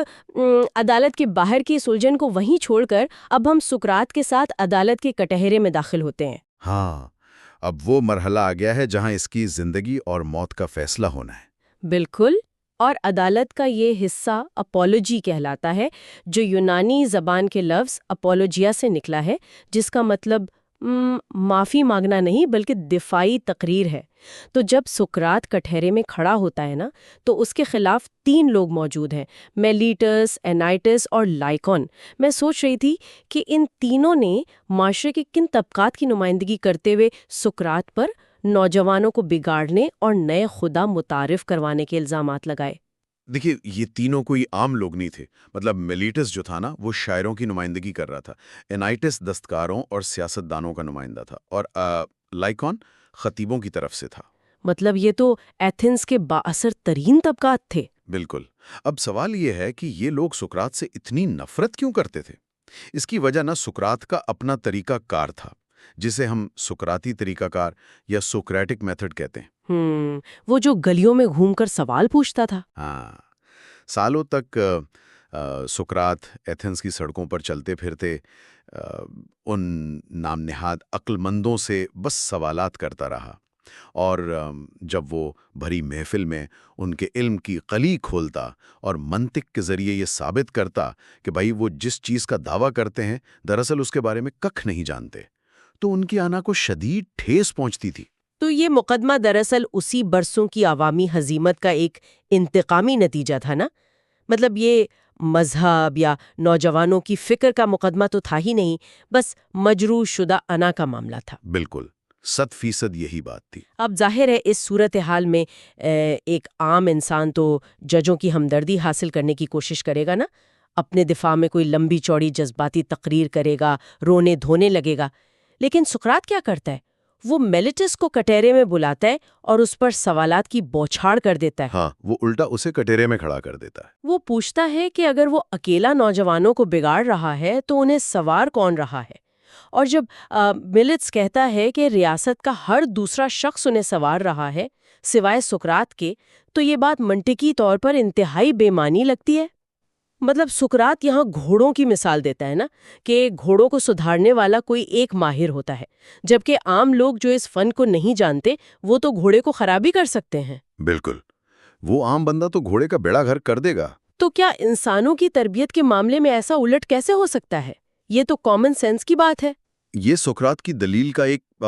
عدالت کے باہر کی سلجھن کو وہیں چھوڑ کر اب ہم سقراط کے ساتھ عدالت کے کٹہرے میں داخل ہوتے ہیں. ہاں، اب وہ مرحلہ آ گیا ہے جہاں اس کی زندگی اور موت کا فیصلہ ہونا ہے. بالکل. اور عدالت کا یہ حصہ اپولوجی کہلاتا ہے، جو یونانی زبان کے لفظ اپولوجیا سے نکلا ہے، جس کا مطلب معافی مانگنا نہیں بلکہ دفاعی تقریر ہے. تو جب سقراط کٹہرے میں کھڑا ہوتا ہے نا، تو اس کے خلاف 3 لوگ موجود ہیں، میلیٹس، اینائٹس اور لائکون. میں سوچ رہی تھی کہ ان تینوں نے معاشرے کے کن طبقات کی نمائندگی کرتے ہوئے سقراط پر نوجوانوں کو بگاڑنے اور نئے خدا متعارف کروانے کے الزامات لگائے. دیکھیے، یہ تینوں کوئی عام لوگ نہیں تھے. مطلب میلیٹس جو تھا نا، وہ شاعروں کی نمائندگی کر رہا تھا. اینائٹس دستکاروں اور سیاستدانوں کا نمائندہ تھا. اور لائکون خطیبوں کی طرف سے تھا. مطلب یہ تو ایتھنز کے بااثر ترین طبقات تھے. بالکل. اب سوال یہ ہے کہ یہ لوگ سقراط سے اتنی نفرت کیوں کرتے تھے؟ اس کی وجہ نہ سقراط کا اپنا طریقہ کار تھا، جسے ہم سقراطی طریقہ کار یا سوکریٹک میتھڈ کہتے ہیں. وہ جو گلیوں میں گھوم کر سوال پوچھتا تھا. ہاں، سالوں تک سقراط ایتھنز کی سڑکوں پر چلتے پھرتے ان نام نہاد عقل مندوں سے بس سوالات کرتا رہا. اور جب وہ بھری محفل میں ان کے علم کی قلی کھولتا اور منطق کے ذریعے یہ ثابت کرتا کہ بھائی وہ جس چیز کا دعویٰ کرتے ہیں دراصل اس کے بارے میں ککھ نہیں جانتے، تو ان کی آنا کو شدید ٹھیس پہنچتی تھی. تو یہ مقدمہ دراصل اسی برسوں کی عوامی ہزیمت کا ایک انتقامی نتیجہ تھا نا. مطلب یہ مذہب یا نوجوانوں کی فکر کا مقدمہ تو تھا ہی نہیں، بس مجروح شدہ انا کا معاملہ تھا. بالکل 100% یہی بات تھی. اب ظاہر ہے اس صورتحال میں ایک عام انسان تو ججوں کی ہمدردی حاصل کرنے کی کوشش کرے گا نا، اپنے دفاع میں کوئی لمبی چوڑی جذباتی تقریر کرے گا، رونے دھونے لگے گا. لیکن سقراط کیا کرتا ہے؟ وہ میلیٹس کو کٹہرے میں بلاتا ہے اور اس پر سوالات کی بوچھاڑ کر دیتا ہے. ہاں، وہ الٹا اسے کٹہرے میں کھڑا کر دیتا ہے. وہ پوچھتا ہے کہ اگر وہ اکیلا نوجوانوں کو بگاڑ رہا ہے تو انہیں سوار کون رہا ہے، اور جب ملٹس کہتا ہے کہ ریاست کا ہر دوسرا شخص انہیں سوار رہا ہے سوائے سقراط کے، تو یہ بات منطقی طور پر انتہائی بے معنی لگتی ہے۔ مطلب سقراط یہاں گھوڑوں کی مثال دیتا ہے نا، کہ گھوڑوں کو سدھارنے والا کوئی ایک ماہر ہوتا ہے، جبکہ عام لوگ جو اس فن کو نہیں جانتے وہ تو گھوڑے کو خراب بھی کر سکتے ہیں۔ بالکل، وہ عام بندہ تو گھوڑے کا بیڑا گھر کر دے گا۔ تو کیا انسانوں کی تربیت کے معاملے میں ایسا الٹ کیسے ہو سکتا ہے؟ یہ تو کامن سینس کی بات ہے۔ یہ سقراط کی دلیل کا ایک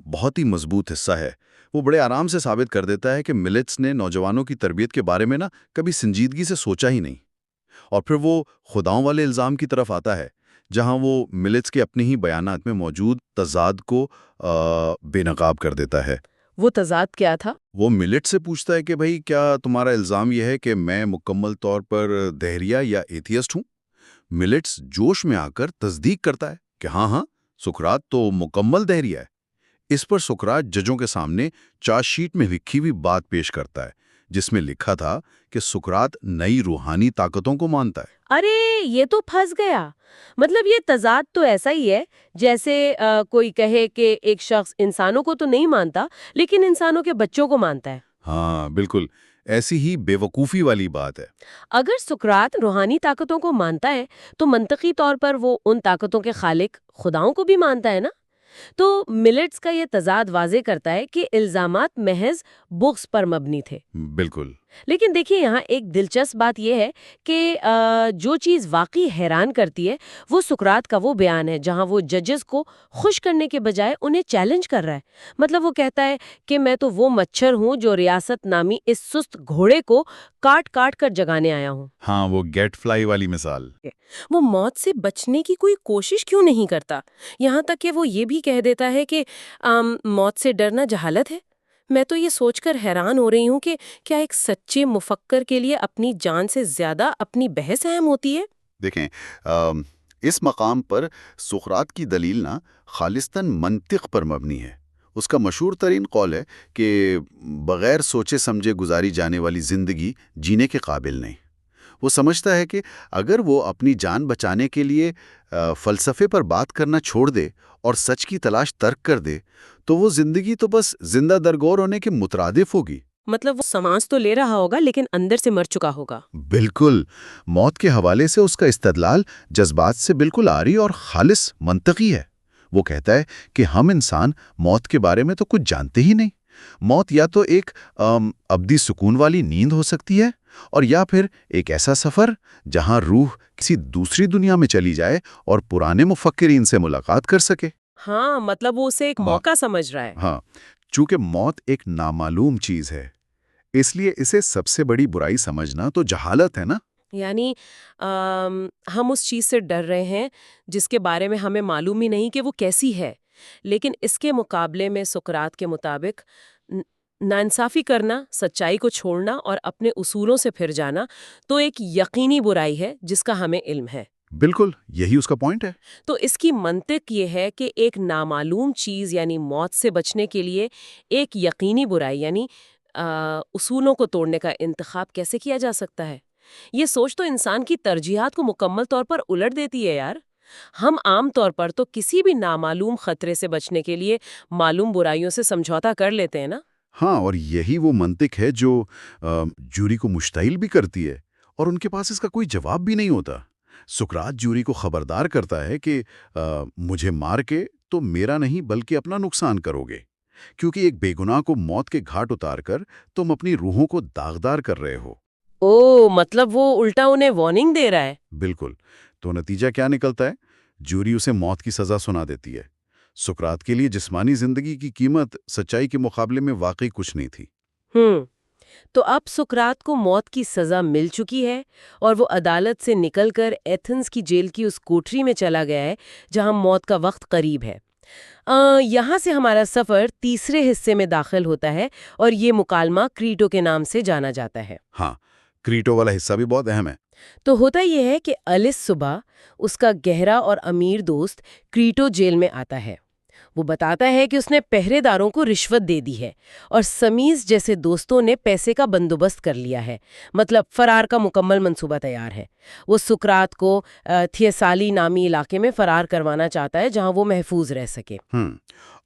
بہت ہی مضبوط حصہ ہے۔ وہ بڑے آرام سے ثابت کر دیتا ہے کہ ملٹس نے نوجوانوں کی تربیت کے بارے میں کبھی سنجیدگی سے سوچا ہی نہیں۔ اور پھر وہ خداؤں والے الزام کی طرف آتا ہے، جہاں وہ ملٹس کے اپنے ہی بیانات میں موجود تضاد کو بے نقاب کر دیتا ہے۔ وہ تضاد کیا تھا؟ وہ ملٹ سے پوچھتا ہے کہ بھئی کیا تمہارا الزام یہ ہے کہ میں مکمل طور پر دہریہ یا ایتھیسٹ ہوں؟ ملٹس جوش میں آ کر تصدیق کرتا ہے کہ ہاں سقراط تو مکمل دہریہ ہے۔ اس پر سقراط ججوں کے سامنے چارج شیٹ میں لکھی ہوئی بات پیش کرتا ہے، جس میں لکھا تھا کہ سقراط نئی روحانی طاقتوں کو مانتا ہے۔ ارے یہ تو پھنس گیا۔ مطلب یہ تضاد تو ایسا ہی ہے جیسے کوئی کہے کہ ایک شخص انسانوں کو تو نہیں مانتا لیکن انسانوں کے بچوں کو مانتا ہے۔ ہاں بالکل، ایسی ہی بے وقوفی والی بات ہے۔ اگر سقراط روحانی طاقتوں کو مانتا ہے تو منطقی طور پر وہ ان طاقتوں کے خالق خداؤں کو بھی مانتا ہے نا؟ تو ملٹس کا یہ تضاد واضح کرتا ہے کہ الزامات محض بغض پر مبنی تھے۔ بالکل۔ لیکن دیکھیے یہاں ایک دلچسپ بات یہ ہے کہ جو چیز واقعی حیران کرتی ہے وہ سقراط کا وہ بیان ہے جہاں وہ ججز کو خوش کرنے کے بجائے انہیں چیلنج کر رہا ہے۔ مطلب وہ کہتا ہے کہ میں تو وہ مچھر ہوں جو ریاست نامی اس سست گھوڑے کو کاٹ کاٹ کر جگانے آیا ہوں۔ ہاں، وہ گیٹ فلائی والی مثال۔ وہ موت سے بچنے کی کوئی کوشش کیوں نہیں کرتا؟ یہاں تک کہ وہ یہ بھی کہہ دیتا ہے کہ موت سے ڈرنا جہالت ہے۔ میں تو یہ سوچ کر حیران ہو رہی ہوں کہ کیا ایک سچے مفکر کے لیے اپنی جان سے زیادہ اپنی بحث اہم ہوتی ہے؟ دیکھیں، اس مقام پر سقراط کی دلیل خالصتاً منطق پر مبنی ہے۔ اس کا مشہور ترین قول ہے کہ بغیر سوچے سمجھے گزاری جانے والی زندگی جینے کے قابل نہیں۔ وہ سمجھتا ہے کہ اگر وہ اپنی جان بچانے کے لیے فلسفے پر بات کرنا چھوڑ دے اور سچ کی تلاش ترک کر دے تو وہ زندگی تو بس زندہ درگور ہونے کے مترادف ہوگی۔ مطلب وہ سانس تو لے رہا ہوگا لیکن اندر سے مر چکا ہوگا۔ بالکل، موت کے حوالے سے اس کا استدلال جذبات سے بالکل عاری اور خالص منطقی ہے۔ وہ کہتا ہے کہ ہم انسان موت کے بارے میں تو کچھ جانتے ہی نہیں۔ موت یا تو ایک ابدی سکون والی نیند ہو سکتی ہے اور یا پھر ایک ایسا سفر جہاں روح کسی دوسری دنیا میں چلی جائے اور پرانے مفکرین سے ملاقات کر سکے۔ ہاں، مطلب وہ اسے ایک موقع سمجھ رہا ہے۔ ہاں، چونکہ موت ایک نامعلوم چیز ہے اس لیے اسے سب سے بڑی برائی سمجھنا تو جہالت ہے نا۔ یعنی ہم اس چیز سے ڈر رہے ہیں جس کے بارے میں ہمیں معلوم ہی نہیں کہ وہ کیسی ہے، لیکن اس کے مقابلے میں سقراط کے مطابق ناانصافی کرنا، سچائی کو چھوڑنا اور اپنے اصولوں سے پھر جانا تو ایک یقینی برائی ہے جس کا ہمیں علم ہے۔ بالکل، یہی اس کا پوائنٹ ہے۔ تو اس کی منطق یہ ہے کہ ایک نامعلوم چیز یعنی موت سے بچنے کے لیے ایک یقینی برائی یعنی اصولوں کو توڑنے کا انتخاب کیسے کیا جا سکتا ہے؟ یہ سوچ تو انسان کی ترجیحات کو مکمل طور پر الٹ دیتی ہے یار۔ ہم عام طور پر تو کسی بھی نامعلوم خطرے سے بچنے کے لیے معلوم برائیوں سے سمجھوتا کر لیتے ہیں نا۔ ہاں، اور یہی وہ منطق ہے جو جوری کو مشتعل بھی کرتی ہے اور ان کے پاس اس کا کوئی جواب بھی نہیں ہوتا۔ سقراط جوری کو خبردار کرتا ہے کہ مجھے مار کے تو میرا نہیں بلکہ اپنا نقصان کرو گے، کیونکہ ایک بے گناہ کو موت کے گھاٹ اتار کر تم اپنی روحوں کو داغدار کر رہے ہو۔ مطلب وہ الٹا انہیں وارننگ دے رہا ہے۔ بالکل، تو نتیجہ کیا نکلتا ہے؟ جوری اسے موت کی سزا سنا دیتی ہے۔ سقراط کے لیے جسمانی زندگی کی قیمت سچائی کے مقابلے میں واقعی کچھ نہیں تھی۔ تو اب سقراط کو موت کی سزا مل چکی ہے اور وہ عدالت سے نکل کر ایتھنز کی جیل کی اس کوٹری میں چلا گیا ہے جہاں موت کا وقت قریب ہے۔ یہاں سے ہمارا سفر تیسرے حصے میں داخل ہوتا ہے اور یہ مکالمہ کریٹو کے نام سے جانا جاتا ہے۔ ہاں، کریٹو والا حصہ بھی بہت اہم ہے۔ تو ہوتا یہ ہے کہ الس صبح اس کا گہرا اور امیر دوست کریٹو جیل میں آتا ہے۔ وہ بتاتا ہے کہ اس نے پہرے داروں کو رشوت دے دی ہے اور سمیز جیسے دوستوں نے پیسے کا بندوبست کر لیا ہے، مطلب فرار کا مکمل منصوبہ تیار ہے۔ وہ سقراط کو تھیسالی نامی علاقے میں فرار کروانا چاہتا ہے جہاں وہ محفوظ رہ سکے۔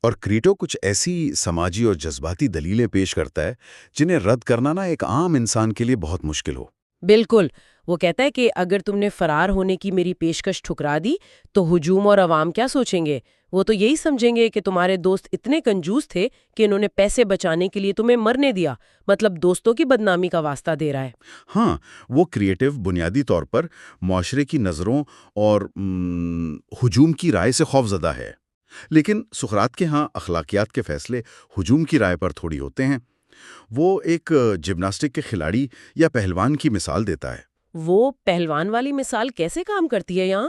اور کریٹو کچھ ایسی سماجی اور جذباتی دلیلیں پیش کرتا ہے جنہیں رد کرنا نا ایک عام انسان کے لیے بہت مشکل ہو۔ بالکل، وہ کہتا ہے کہ اگر تم نے فرار ہونے کی میری پیشکش ٹھکرا دی تو ہجوم اور عوام کیا سوچیں گے؟ وہ تو یہی سمجھیں گے کہ تمہارے دوست اتنے کنجوس تھے کہ انہوں نے پیسے بچانے کے لیے تمہیں مرنے دیا، مطلب دوستوں کی بدنامی کا واسطہ دے رہا ہے۔ ہاں، وہ کریٹو بنیادی طور پر معاشرے کی نظروں اور ہجوم کی رائے سے خوفزدہ ہے، لیکن سقراط کے ہاں اخلاقیات کے فیصلے ہجوم کی رائے پر تھوڑی ہوتے ہیں۔ وہ ایک جمناسٹک کے کھلاڑی یا پہلوان کی مثال دیتا ہے۔ وہ پہلوان والی مثال کیسے کام کرتی ہے یہاں؟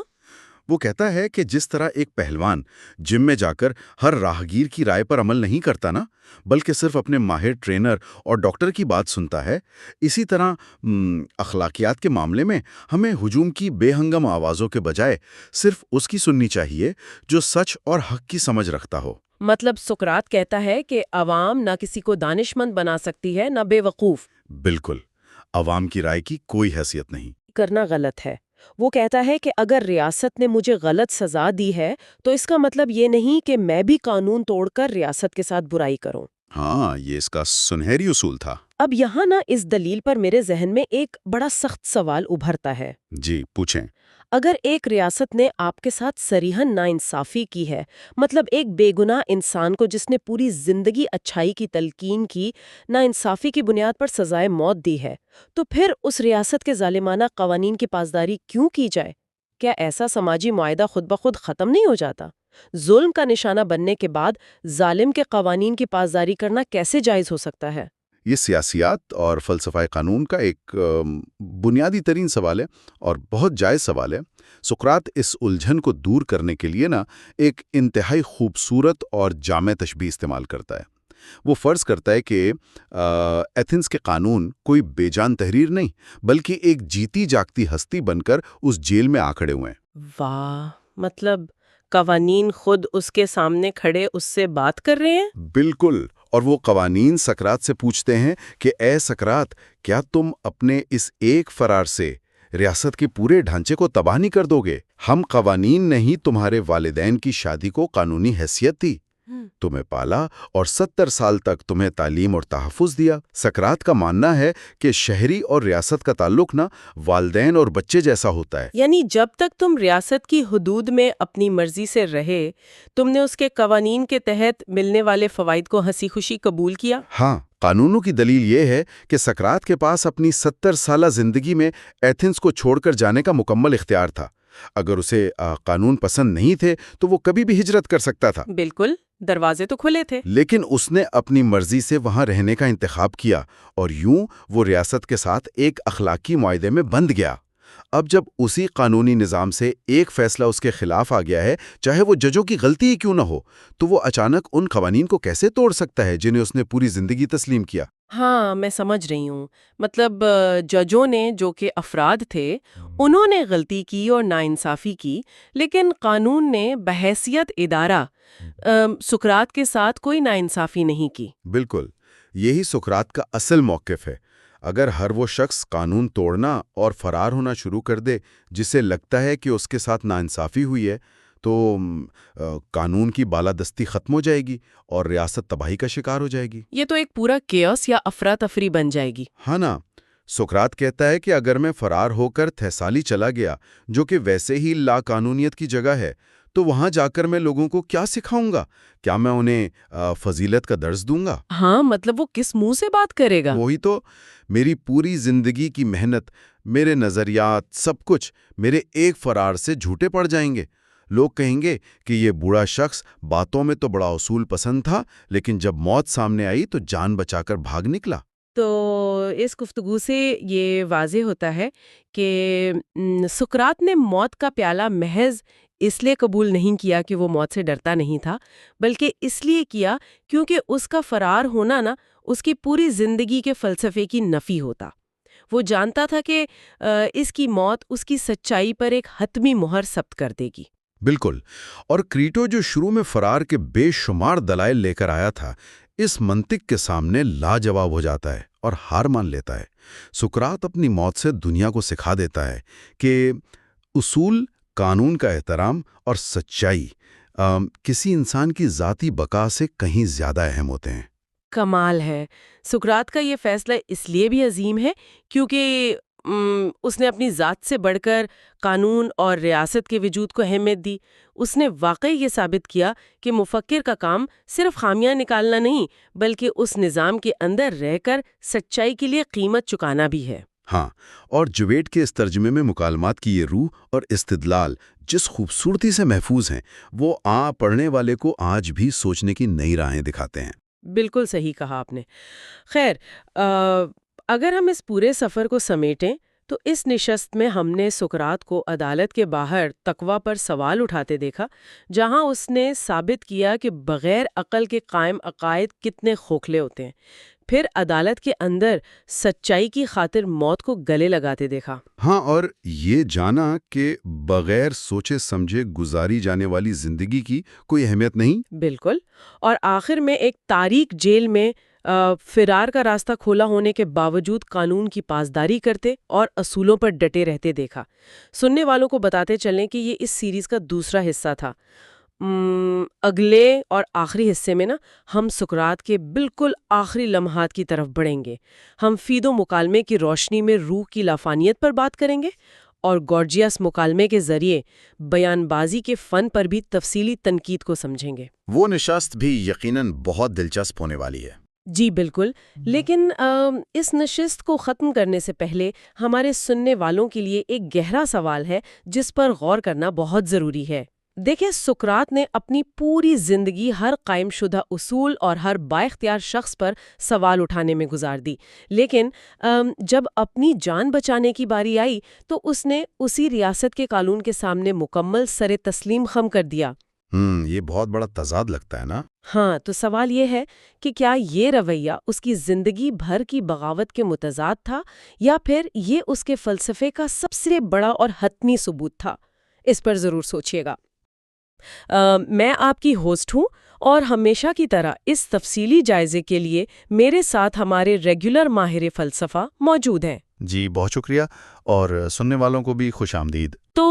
وہ کہتا ہے کہ جس طرح ایک پہلوان جم میں جا کر ہر راہگیر کی رائے پر عمل نہیں کرتا نا، بلکہ صرف اپنے ماہر ٹرینر اور ڈاکٹر کی بات سنتا ہے، اسی طرح اخلاقیات کے معاملے میں ہمیں ہجوم کی بے ہنگم آوازوں کے بجائے صرف اس کی سننی چاہیے جو سچ اور حق کی سمجھ رکھتا ہو۔ مطلب سقراط کہتا ہے کہ عوام نہ کسی کو دانش مند بنا سکتی ہے نہ بے وقوف۔ بالکل، عوام کی رائے کی کوئی حیثیت نہیں۔ کرنا غلط ہے۔ وہ کہتا ہے کہ اگر ریاست نے مجھے غلط سزا دی ہے تو اس کا مطلب یہ نہیں کہ میں بھی قانون توڑ کر ریاست کے ساتھ برائی کروں۔ ہاں، یہ اس کا سنہری اصول تھا۔ اب یہاں نا اس دلیل پر میرے ذہن میں ایک بڑا سخت سوال ابھرتا ہے۔ جی پوچھیں۔ اگر ایک ریاست نے آپ کے ساتھ صریحاً ناانصافی کی ہے، مطلب ایک بے گناہ انسان کو جس نے پوری زندگی اچھائی کی تلقین کی، ناانصافی کی بنیاد پر سزائے موت دی ہے، تو پھر اس ریاست کے ظالمانہ قوانین کی پاسداری کیوں کی جائے؟ کیا ایسا سماجی معاہدہ خود بخود ختم نہیں ہو جاتا؟ ظلم کا نشانہ بننے کے بعد ظالم کے قوانین کی پاسداری کرنا کیسے جائز ہو سکتا ہے؟ یہ سیاسیات اور فلسفہ قانون کا ایک بنیادی ترین سوال ہے اور بہت جائز سوال ہے۔ سقراط اس الجھن کو دور کرنے کے لیے ایک انتہائی خوبصورت اور جامع تشبیہ استعمال کرتا ہے۔ وہ فرض کرتا ہے کہ ایتھنز کے قانون کوئی بے جان تحریر نہیں، بلکہ ایک جیتی جاگتی ہستی بن کر اس جیل میں آ کھڑے ہوئے ہیں۔ واہ، مطلب قوانین خود اس کے سامنے کھڑے اس سے بات کر رہے ہیں؟ بالکل، اور وہ قوانین سقراط سے پوچھتے ہیں کہ اے سقراط، کیا تم اپنے اس ایک فرار سے ریاست کے پورے ڈھانچے کو تباہ نہیں کر دو گے؟ ہم قوانین نے ہی تمہارے والدین کی شادی کو قانونی حیثیت دی، تمہیں پالا اور 70 سال تک تمہیں تعلیم اور تحفظ دیا۔ سقراط کا ماننا ہے کہ شہری اور ریاست کا تعلق والدین اور بچے جیسا ہوتا ہے۔ یعنی جب تک تم ریاست کی حدود میں اپنی مرضی سے رہے، تم نے اس کے قوانین کے تحت ملنے والے فوائد کو ہنسی خوشی قبول کیا۔ ہاں، قانونوں کی دلیل یہ ہے کہ سقراط کے پاس اپنی 70 سالہ زندگی میں ایتھنز کو چھوڑ کر جانے کا مکمل اختیار تھا۔ اگر اسے قانون پسند نہیں تھے تو وہ کبھی بھی ہجرت کر سکتا تھا۔ بالکل، دروازے تو کھلے تھے۔ لیکن اس نے اپنی مرضی سے وہاں رہنے کا انتخاب کیا اور یوں وہ ریاست کے ساتھ ایک اخلاقی معاہدے میں بندھ گیا۔ اب جب اسی قانونی نظام سے ایک فیصلہ اس کے خلاف آ گیا ہے، چاہے وہ ججوں کی غلطی ہی کیوں نہ ہو، تو وہ اچانک ان قوانین کو کیسے توڑ سکتا ہے جنہیں اس نے پوری زندگی تسلیم کیا؟ ہاں، میں سمجھ رہی ہوں۔ مطلب ججوں نے، جو کہ افراد تھے، انہوں نے غلطی کی اور ناانصافی کی، لیکن قانون نے بحیثیت ادارہ سقراط کے ساتھ کوئی ناانصافی نہیں کی۔ بالکل، یہی سقراط کا اصل موقف ہے۔ اگر ہر وہ شخص قانون توڑنا اور فرار ہونا شروع کر دے جسے لگتا ہے کہ اس کے ساتھ ناانصافی ہوئی ہے، تو قانون کی بالادستی ختم ہو جائے گی اور ریاست تباہی کا شکار ہو جائے گی۔ یہ تو ایک پورا کیوس یا افراتفری بن جائے گی۔ ہاں نا، سقراط کہتا ہے کہ اگر میں فرار ہو کر تھیسالی چلا گیا، جو کہ ویسے ہی لا قانونیت کی جگہ ہے، تو وہاں جا کر میں لوگوں کو کیا سکھاؤں گا؟ کیا میں انہیں فضیلت کا درس دوں گا؟ ہاں، مطلب وہ کس منہ سے بات کرے گا؟ وہی تو، میری پوری زندگی کی محنت، میرے نظریات، سب کچھ میرے ایک فرار سے جھوٹے پڑ جائیں گے۔ لوگ کہیں گے کہ یہ بوڑھا شخص باتوں میں تو بڑا اصول پسند تھا، لیکن جب موت سامنے آئی تو جان بچا کر بھاگ نکلا۔ تو اس گفتگو سے یہ واضح ہوتا ہے کہ سقراط نے موت کا پیالہ محض اس لیے قبول نہیں کیا کہ وہ موت سے ڈرتا نہیں تھا، بلکہ اس لیے کیا کیونکہ اس کا فرار ہونا اس کی پوری زندگی کے فلسفے کی نفی ہوتا۔ وہ جانتا تھا کہ اس کی موت اس کی سچائی پر ایک حتمی مہر ثبت کر دے گی۔ بالکل، اور کریٹو جو شروع میں فرار کے بے شمار دلائل لے کر آیا تھا، اس منطق کے سامنے لاجواب ہو جاتا ہے اور ہار مان لیتا ہے۔ سقراط اپنی موت سے دنیا کو سکھا دیتا ہے کہ اصول، قانون کا احترام اور سچائی کسی انسان کی ذاتی بقا سے کہیں زیادہ اہم ہوتے ہیں۔ کمال ہے۔ سقراط کا یہ فیصلہ اس لیے بھی عظیم ہے کیونکہ اس نے اپنی ذات سے بڑھ کر قانون اور ریاست کے وجود کو اہمیت دی۔ اس نے واقعی یہ ثابت کیا کہ مفکر کا کام صرف خامیاں نکالنا نہیں، بلکہ اس نظام کے اندر رہ کر سچائی کے لیے قیمت چکانا بھی ہے۔ ہاں، اور جویٹ کے اس ترجمے میں مکالمات کی یہ روح اور استدلال جس خوبصورتی سے محفوظ ہیں، وہ پڑھنے والے کو آج بھی سوچنے کی نئی راہیں دکھاتے ہیں۔ بالکل صحیح کہا آپ نے۔ خیر، اگر ہم اس پورے سفر کو سمیٹیں تو اس نشست میں ہم نے سقراط کو عدالت کے باہر تقویٰ پر سوال اٹھاتے دیکھا، جہاں اس نے ثابت کیا کہ بغیر عقل کے قائم عقائد کتنے کھوکھلے ہوتے ہیں، پھر عدالت کے اندر سچائی کی خاطر موت کو گلے لگاتے دیکھا۔ ہاں، اور یہ جانا کہ بغیر سوچے سمجھے گزاری جانے والی زندگی کی کوئی اہمیت نہیں۔ بالکل، اور آخر میں ایک تاریک جیل میں فرار کا راستہ کھولا ہونے کے باوجود قانون کی پاسداری کرتے اور اصولوں پر ڈٹے رہتے دیکھا۔ سننے والوں کو بتاتے چلیں کہ یہ اس سیریز کا دوسرا حصہ تھا۔ اگلے اور آخری حصے میں ہم سقراط کے بالکل آخری لمحات کی طرف بڑھیں گے۔ ہم فیدو مکالمے کی روشنی میں روح کی لافانیت پر بات کریں گے اور گورجیاس مکالمے کے ذریعے بیان بازی کے فن پر بھی تفصیلی تنقید کو سمجھیں گے۔ وہ نشست بھی یقیناً بہت دلچسپ ہونے والی ہے۔ جی بالکل، لیکن اس نشست کو ختم کرنے سے پہلے ہمارے سننے والوں کے لیے ایک گہرا سوال ہے جس پر غور کرنا بہت ضروری ہے۔ دیکھیں، سقراط نے اپنی پوری زندگی ہر قائم شدہ اصول اور ہر بااختیار شخص پر سوال اٹھانے میں گزار دی، لیکن جب اپنی جان بچانے کی باری آئی تو اس نے اسی ریاست کے قانون کے سامنے مکمل سر تسلیم خم کر دیا۔ یہ بہت بڑا تضاد لگتا ہے نا؟ ہاں، تو سوال یہ ہے کہ کیا یہ رویہ اس کی زندگی بھر کی بغاوت کے متضاد تھا، یا پھر یہ اس کے فلسفے کا سب سے بڑا اور حتمی ثبوت تھا؟ اس پر ضرور سوچیے گا۔ میں آپ کی ہوسٹ ہوں، اور ہمیشہ کی طرح اس تفصیلی جائزے کے لیے میرے ساتھ ہمارے ریگولر ماہر فلسفہ موجود ہیں۔ جی بہت شکریہ، اور سننے والوں کو بھی خوش آمدید۔ تو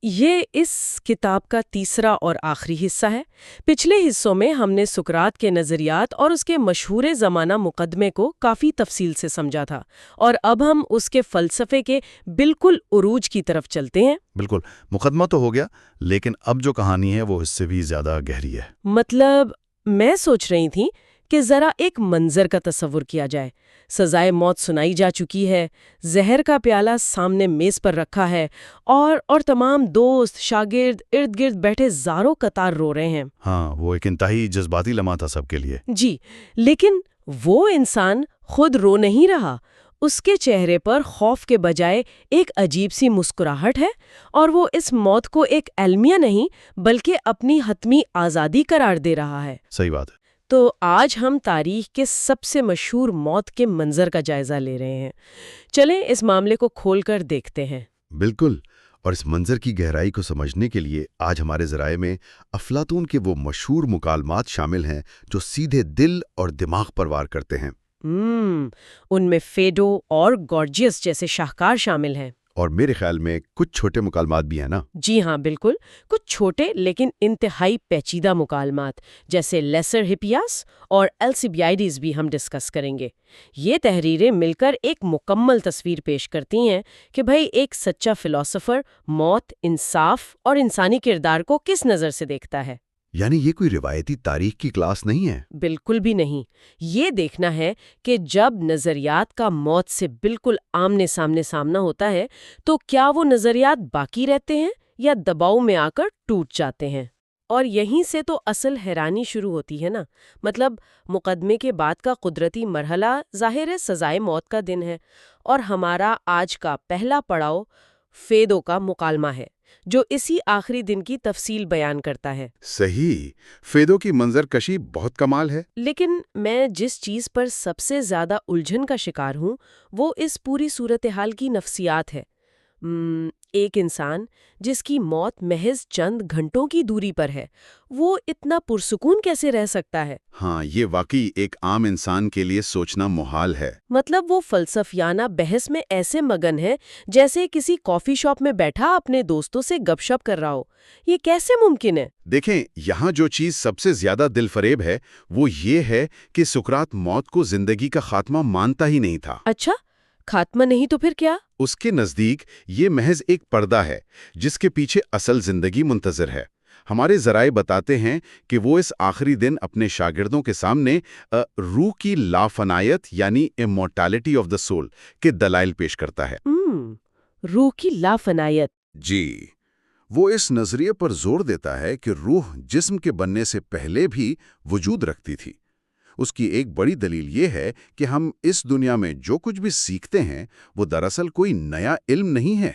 یہ اس کتاب کا تیسرا اور آخری حصہ ہے۔ پچھلے حصوں میں ہم نے سقراط کے نظریات اور اس کے مشہور زمانہ مقدمے کو کافی تفصیل سے سمجھا تھا، اور اب ہم اس کے فلسفے کے بالکل عروج کی طرف چلتے ہیں۔ بالکل، مقدمہ تو ہو گیا، لیکن اب جو کہانی ہے وہ اس سے بھی زیادہ گہری ہے۔ مطلب میں سوچ رہی تھی کہ ذرا ایک منظر کا تصور کیا جائے۔ سزائے موت سنائی جا چکی ہے، زہر کا پیالہ سامنے میز پر رکھا ہے، اور تمام دوست شاگرد ارد گرد بیٹھے زاروں قطار رو رہے ہیں۔ ہاں، وہ ایک انتہائی جذباتی لمحہ تھا سب کے لیے۔ جی، لیکن وہ انسان خود رو نہیں رہا۔ اس کے چہرے پر خوف کے بجائے ایک عجیب سی مسکراہٹ ہے، اور وہ اس موت کو ایک المیہ نہیں بلکہ اپنی حتمی آزادی قرار دے رہا ہے۔ صحیح بات ہے۔ تو آج ہم تاریخ کے سب سے مشہور موت کے منظر کا جائزہ لے رہے ہیں۔ چلیں اس معاملے کو کھول کر دیکھتے ہیں۔ بالکل، اور اس منظر کی گہرائی کو سمجھنے کے لیے آج ہمارے ذرائع میں افلاطون کے وہ مشہور مکالمات شامل ہیں جو سیدھے دل اور دماغ پر وار کرتے ہیں۔ ان میں فیڈو اور گورجیس جیسے شاہکار شامل ہیں۔ اور میرے خیال میں کچھ چھوٹے مکالمات بھی ہیں نا؟ جی ہاں، بالکل، کچھ چھوٹے لیکن انتہائی پیچیدہ مکالمات جیسے لیسر ہپیاس اور السیبیائیڈز بھی ہم ڈسکس کریں گے۔ یہ تحریریں مل کر ایک مکمل تصویر پیش کرتی ہیں کہ بھئی ایک سچا فلسفر موت، انصاف اور انسانی کردار کو کس نظر سے دیکھتا ہے۔ یعنی یہ کوئی روایتی تاریخ کی کلاس نہیں ہے؟ بالکل بھی نہیں۔ یہ دیکھنا ہے کہ جب نظریات کا موت سے بالکل آمنے سامنا ہوتا ہے تو کیا وہ نظریات باقی رہتے ہیں یا دباؤ میں آ کر ٹوٹ جاتے ہیں۔ اور یہیں سے تو اصل حیرانی شروع ہوتی ہے نا۔ مطلب مقدمے کے بعد کا قدرتی مرحلہ ظاہر ہے سزائے موت کا دن ہے، اور ہمارا آج کا پہلا پڑاؤ فیدو کا مکالمہ ہے جو اسی آخری دن کی تفصیل بیان کرتا ہے۔ صحیح، فیدو کی منظر کشی بہت کمال ہے۔ لیکن میں جس چیز پر سب سے زیادہ الجھن کا شکار ہوں وہ اس پوری صورتحال کی نفسیات ہے۔ ایک انسان جس کی موت محض چند گھنٹوں کی دوری پر ہے، وہ اتنا پرسکون کیسے رہ سکتا ہے؟ ہاں، یہ واقعی ایک عام انسان کے لیے سوچنا محال ہے۔ مطلب وہ فلسفیانہ بحث میں ایسے مگن ہے جیسے کسی کافی شاپ میں بیٹھا اپنے دوستوں سے گپ شپ کر رہا ہو۔ یہ کیسے ممکن ہے؟ دیکھیں، یہاں جو چیز سب سے زیادہ دل فریب ہے وہ یہ ہے کہ سقراط موت کو زندگی کا خاتمہ مانتا ہی نہیں تھا۔ اچھا، خاتمہ نہیں تو پھر کیا؟ اس کے نزدیک یہ محض ایک پردہ ہے جس کے پیچھے اصل زندگی منتظر ہے۔ ہمارے ذرائع بتاتے ہیں کہ وہ اس آخری دن اپنے شاگردوں کے سامنے روح کی لافنائیت یعنی امورٹیلٹی آف دا سول کے دلائل پیش کرتا ہے۔ روح کی لافنائیت۔ جی، وہ اس نظریے پر زور دیتا ہے کہ روح جسم کے بننے سے پہلے بھی وجود رکھتی تھی۔ اس کی ایک بڑی دلیل یہ ہے کہ ہم اس دنیا میں جو کچھ بھی سیکھتے ہیں وہ دراصل کوئی نیا علم نہیں ہے۔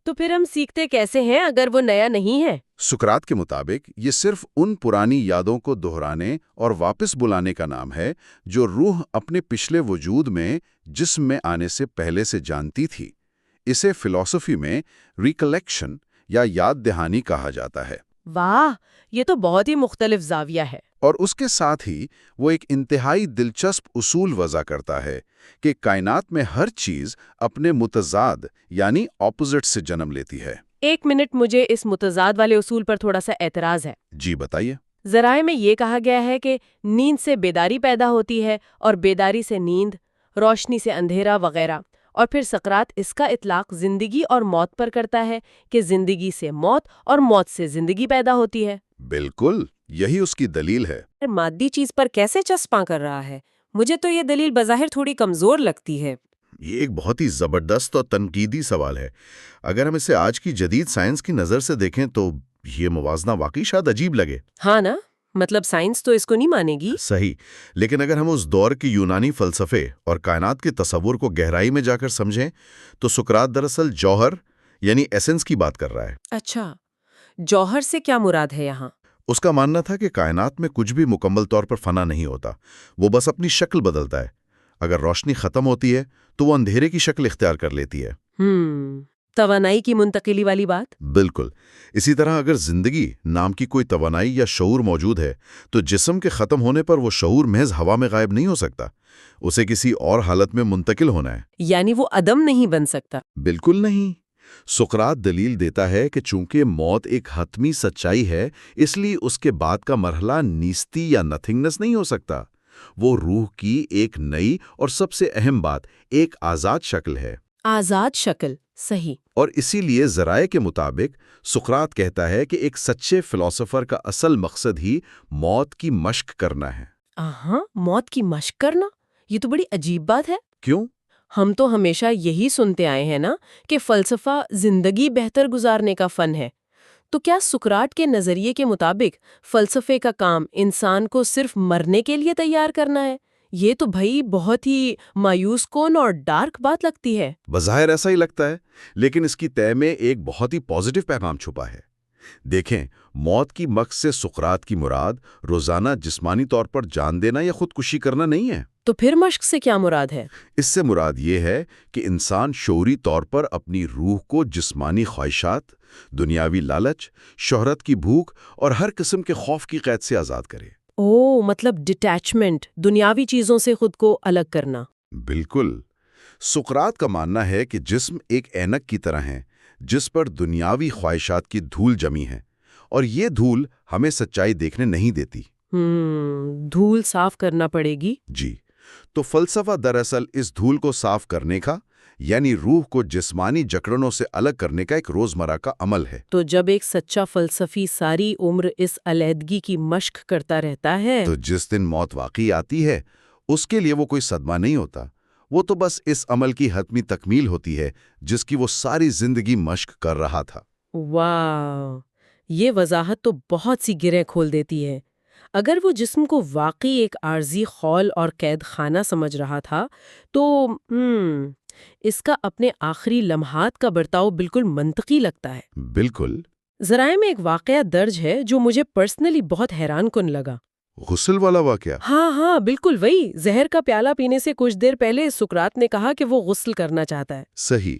تو پھر ہم سیکھتے کیسے ہیں اگر وہ نیا نہیں ہے؟ سقراط کے مطابق یہ صرف ان پرانی یادوں کو دہرانے اور واپس بلانے کا نام ہے جو روح اپنے پچھلے وجود میں جسم میں آنے سے پہلے سے جانتی تھی۔ اسے فلسفی میں ریکلیکشن یا یاد دہانی کہا جاتا ہے۔ واہ، یہ تو بہت ہی مختلف زاویہ ہے۔ اور اس کے ساتھ ہی وہ ایک انتہائی دلچسپ اصول وضع کرتا ہے کہ کائنات میں ہر چیز اپنے متضاد یعنی اپوزٹ سے جنم لیتی ہے۔ ایک منٹ، مجھے اس متضاد والے اصول پر تھوڑا سا اعتراض ہے۔ جی بتائیے۔ ذرائع میں یہ کہا گیا ہے کہ نیند سے بیداری پیدا ہوتی ہے اور بیداری سے نیند، روشنی سے اندھیرا وغیرہ، اور پھر سقراط اس کا اطلاق زندگی اور موت پر کرتا ہے کہ زندگی سے موت اور موت سے زندگی پیدا ہوتی ہے۔ بالکل، یہی اس کی دلیل ہے۔ مادی چیز پر کیسے چسپاں کر رہا ہے؟ مجھے تو یہ دلیل بظاہر تھوڑی کمزور لگتی ہے۔ یہ ایک بہت ہی زبردست اور تنقیدی سوال ہے۔ اگر ہم اسے آج کی جدید سائنس کی نظر سے دیکھیں تو یہ موازنہ واقعی شاید عجیب لگے۔ ہاں نا، مطلب سائنس تو اس کو نہیں مانے گی۔ صحیح، لیکن اگر ہم اس دور کی یونانی فلسفے اور کائنات کے تصور کو گہرائی میں جا کر سمجھیں تو سقراط دراصل جوہر یعنی ایسنس کی بات کر رہا ہے۔ اچھا، جوہر سے کیا مراد ہے یہاں؟ اس کا ماننا تھا کہ کائنات میں کچھ بھی مکمل طور پر فنا نہیں ہوتا، وہ بس اپنی شکل بدلتا ہے۔ اگر روشنی ختم ہوتی ہے تو وہ اندھیرے کی شکل اختیار کر لیتی ہے۔ توانائی کی منتقلی والی بات؟ بالکل۔ اسی طرح اگر زندگی نام کی کوئی توانائی یا شعور موجود ہے تو جسم کے ختم ہونے پر وہ شعور محض ہوا میں غائب نہیں ہو سکتا، اسے کسی اور حالت میں منتقل ہونا ہے۔ یعنی وہ عدم نہیں بن سکتا؟ بالکل نہیں۔ سقراط دلیل دیتا ہے کہ چونکہ موت ایک حتمی سچائی ہے، اس لیے اس کے بعد کا مرحلہ نیستی یا نتھنگنس نہیں ہو سکتا۔ وہ روح کی ایک نئی اور سب سے اہم بات ایک آزاد شکل ہے۔ آزاد شکل، صحیح۔ اور اسی لیے ذرائع کے مطابق سقراط کہتا ہے کہ ایک سچے فلسفر کا اصل مقصد ہی موت کی مشق کرنا ہے۔ موت کی مشق کرنا؟ یہ تو بڑی عجیب بات ہے۔ کیوں؟ ہم تو ہمیشہ یہی سنتے آئے ہیں نا کہ فلسفہ زندگی بہتر گزارنے کا فن ہے۔ تو کیا سقراط کے نظریے کے مطابق فلسفے کا کام انسان کو صرف مرنے کے لیے تیار کرنا ہے؟ یہ تو بھائی بہت ہی مایوس کن اور ڈارک بات لگتی ہے۔ بظاہر ایسا ہی لگتا ہے، لیکن اس کی تہ میں ایک بہت ہی پازیٹیو پیغام چھپا ہے۔ دیکھیں، موت کی مشق سے سقراط کی مراد روزانہ جسمانی طور پر جان دینا یا خودکشی کرنا نہیں ہے۔ تو پھر مشق سے کیا مراد ہے؟ اس سے مراد یہ ہے کہ انسان شعوری طور پر اپنی روح کو جسمانی خواہشات، دنیاوی لالچ، شہرت کی بھوک اور ہر قسم کے خوف کی قید سے آزاد کرے۔ مطلب ڈیٹیچمنٹ، دنیاوی چیزوں سے خود کو الگ کرنا۔ بالکل۔ سقراط کا ماننا ہے کہ جسم ایک اینک کی طرح ہے جس پر دنیاوی خواہشات کی دھول جمی ہے، اور یہ دھول ہمیں سچائی دیکھنے نہیں دیتی۔ دھول صاف کرنا پڑے گی۔ جی، تو فلسفہ دراصل اس دھول کو صاف کرنے کا یعنی روح کو جسمانی جکڑنوں سے الگ کرنے کا ایک روزمرہ کا عمل ہے۔ تو جب ایک سچا فلسفی ساری عمر اس علیحدگی کی مشق کرتا رہتا ہے تو جس دن موت واقعی آتی ہے اس کے لیے وہ کوئی صدمہ نہیں ہوتا، وہ تو بس اس عمل کی حتمی تکمیل ہوتی ہے جس کی وہ ساری زندگی مشق کر رہا تھا۔ واہ، یہ وضاحت تو بہت سی گرہیں کھول دیتی ہے۔ اگر وہ جسم کو واقعی ایک عارضی خول اور قید خانہ سمجھ رہا تھا تو اس کا اپنے آخری لمحات کا برتاؤ بالکل منطقی لگتا ہے۔ بالکل۔ ذرائع میں ایک واقعہ درج ہے جو مجھے پرسنلی بہت حیران کن لگا۔ غسل والا واقعہ؟ ہاں بالکل وہی۔ زہر کا پیالہ پینے سے کچھ دیر پہلے سقراط نے کہا کہ وہ غسل کرنا چاہتا ہے۔ صحیح۔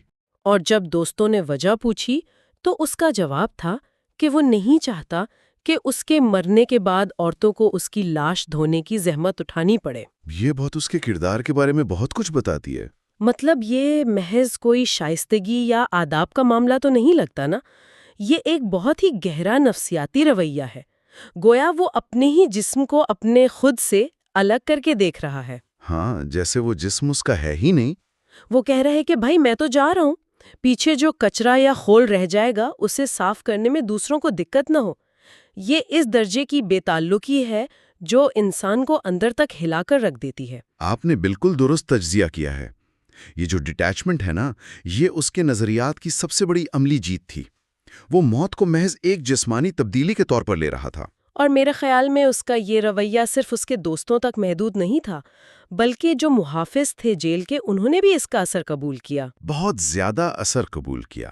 اور جب دوستوں نے وجہ پوچھی تو اس کا جواب تھا کہ وہ نہیں چاہتا کہ اس کے مرنے کے بعد عورتوں کو اس کی لاش دھونے کی زحمت اٹھانی پڑے۔ یہ بہت اس کے کردار کے بارے میں بہت کچھ بتاتی ہے۔ مطلب یہ محض کوئی شائستگی یا آداب کا معاملہ تو نہیں لگتا نا، یہ ایک بہت ہی گہرا نفسیاتی رویہ ہے، گویا وہ اپنے ہی جسم کو اپنے خود سے الگ کر کے دیکھ رہا ہے۔ ہاں، جیسے وہ جسم اس کا ہے ہی نہیں۔ وہ کہہ رہا ہے کہ بھائی میں تو جا رہا ہوں، پیچھے جو کچرا یا خول رہ جائے گا اسے صاف کرنے میں دوسروں کو دقت نہ ہو۔ یہ اس درجے کی بے تعلقی ہے جو انسان کو اندر تک ہلا کر رکھ دیتی ہے۔ آپ نے بالکل درست تجزیہ کیا ہے۔ یہ جو ڈیٹیچمنٹ ہے نا، یہ اس کے نظریات کی سب سے بڑی عملی جیت تھی۔ وہ موت کو محض ایک جسمانی تبدیلی کے طور پر لے رہا تھا۔ اور میرے خیال میں اس کا یہ رویہ صرف اس کے دوستوں تک محدود نہیں تھا، بلکہ جو محافظ تھے جیل کے انہوں نے بھی اس کا اثر قبول کیا۔ بہت زیادہ اثر قبول کیا۔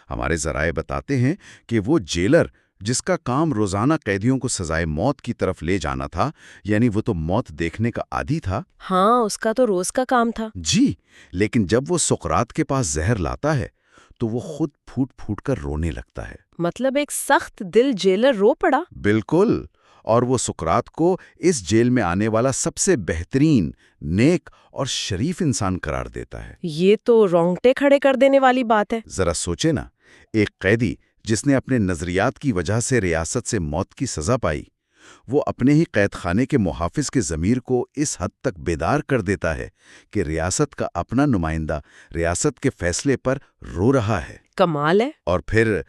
ہمارے ذرائع بتاتے ہیں کہ وہ جیلر جس کا کام روزانہ قیدیوں کو سزائے موت کی طرف لے جانا تھا، یعنی وہ تو موت دیکھنے کا عادی تھا۔ ہاں، اس کا تو روز کا کام تھا۔ جی، لیکن جب وہ سقراط کے پاس زہر لاتا ہے تو وہ خود پھوٹ پھوٹ کر رونے لگتا ہے۔ مطلب ایک سخت دل جیلر رو پڑا۔ بالکل، اور وہ سقراط کو اس جیل میں آنے والا سب سے بہترین، نیک اور شریف انسان قرار دیتا ہے۔ یہ تو رونگٹے کھڑے کر دینے والی بات ہے۔ ذرا سوچے نا، ایک قیدی جس نے اپنے نظریات کی وجہ سے ریاست سے موت کی سزا پائی، وہ اپنے ہی قید خانے کے محافظ کے ضمیر کو اس حد تک بیدار کر دیتا ہے کہ ریاست کا اپنا نمائندہ ریاست کے فیصلے پر رو رہا ہے۔ کمال ہے۔ اور پھر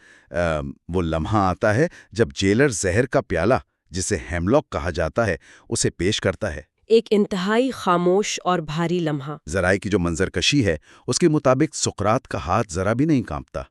وہ لمحہ آتا ہے جب جیلر زہر کا پیالہ، جسے ہیملاک کہا جاتا ہے، اسے پیش کرتا ہے۔ ایک انتہائی خاموش اور بھاری لمحہ۔ ذرائع کی جو منظر کشی ہے اس کے مطابق سقراط کا ہاتھ ذرا بھی نہیں کانپتا،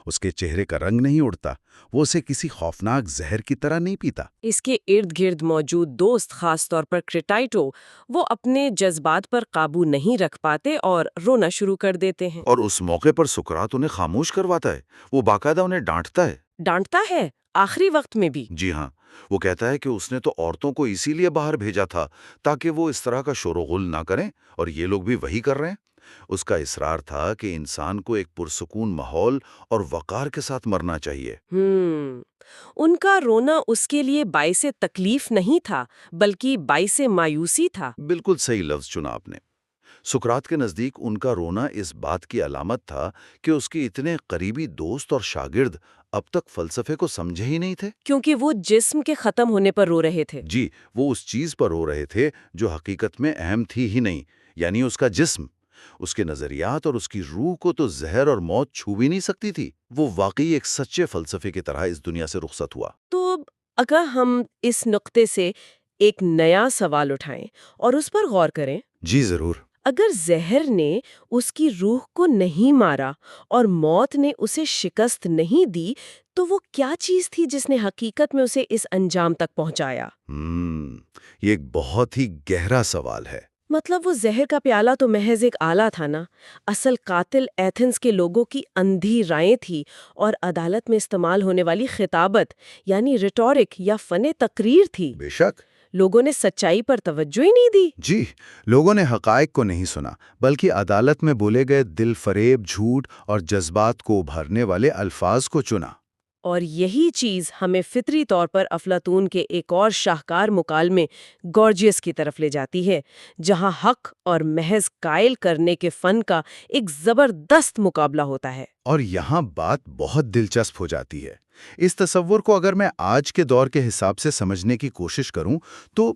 اس کے چہرے کا رنگ نہیں اڑتا، وہ اسے کسی خوفناک زہر کی طرح نہیں پیتا۔ اس کے ارد گرد موجود دوست، خاص طور پر کرٹائٹو، وہ اپنے جذبات پر قابو نہیں رکھ پاتے اور رونا شروع کر دیتے ہیں۔ اور اس موقع پر سقراط انہیں خاموش کرواتا ہے، وہ باقاعدہ انہیں ڈانٹتا ہے۔ ڈانٹتا ہے آخری وقت میں بھی۔ جی ہاں، وہ کہتا ہے کہ اس نے تو عورتوں کو اسی لیے باہر بھیجا تھا تاکہ وہ اس طرح کا شور و غل نہ کریں، اور یہ لوگ بھی وہی کر رہے ہیں۔ اس کا اصرار تھا کہ انسان کو ایک پرسکون ماحول اور وقار کے ساتھ مرنا چاہیے۔ ان کا رونا اس کے لیے باعث تکلیف نہیں تھا بلکہ باعث مایوسی تھا۔ بالکل صحیح لفظ چنا آپ نے۔ سقراط کے نزدیک ان کا رونا اس بات کی علامت تھا کہ اس کے اتنے قریبی دوست اور شاگرد اب تک فلسفے کو سمجھے ہی نہیں تھے، کیونکہ وہ جسم کے ختم ہونے پر رو رہے تھے۔ جی، وہ اس چیز پر رو رہے تھے جو حقیقت میں اہم تھی ہی نہیں، یعنی اس کا جسم۔ اس کے نظریات اور اس کی روح کو تو زہر اور موت چھو بھی نہیں سکتی تھی۔ وہ واقعی ایک سچے فلسفے کی طرح اس دنیا سے رخصت ہوا۔ تو اگر ہم اس نقطے سے ایک نیا سوال اٹھائیں اور اس پر غور کریں، جی ضرور۔ اگر زہر نے اس کی روح کو نہیں مارا اور موت نے اسے شکست نہیں دی، تو وہ کیا چیز تھی جس نے حقیقت میں اسے اس انجام تک پہنچایا؟ یہ ایک بہت ہی گہرا سوال ہے۔ مطلب وہ زہر کا پیالہ تو محض ایک آلہ تھا نا، اصل قاتل ایتھنز کے لوگوں کی اندھی رائیں تھی، اور عدالت میں استعمال ہونے والی خطابت یعنی ریٹورک یا فن تقریر تھی۔ بے شک۔ لوگوں نے سچائی پر توجہ ہی نہیں دی۔ جی، لوگوں نے حقائق کو نہیں سنا، بلکہ عدالت میں بولے گئے دل فریب، جھوٹ اور جذبات کو ابھارنے والے الفاظ کو چنا۔ اور یہی چیز ہمیں فطری طور پر افلاطون کے ایک اور شاہکار مکالمے گارجیس کی طرف لے جاتی ہے، جہاں حق اور محض قائل کرنے کے فن کا ایک زبردست مقابلہ ہوتا ہے۔ اور یہاں بات بہت دلچسپ ہو جاتی ہے۔ اس تصور کو اگر میں آج کے دور کے حساب سے سمجھنے کی کوشش کروں تو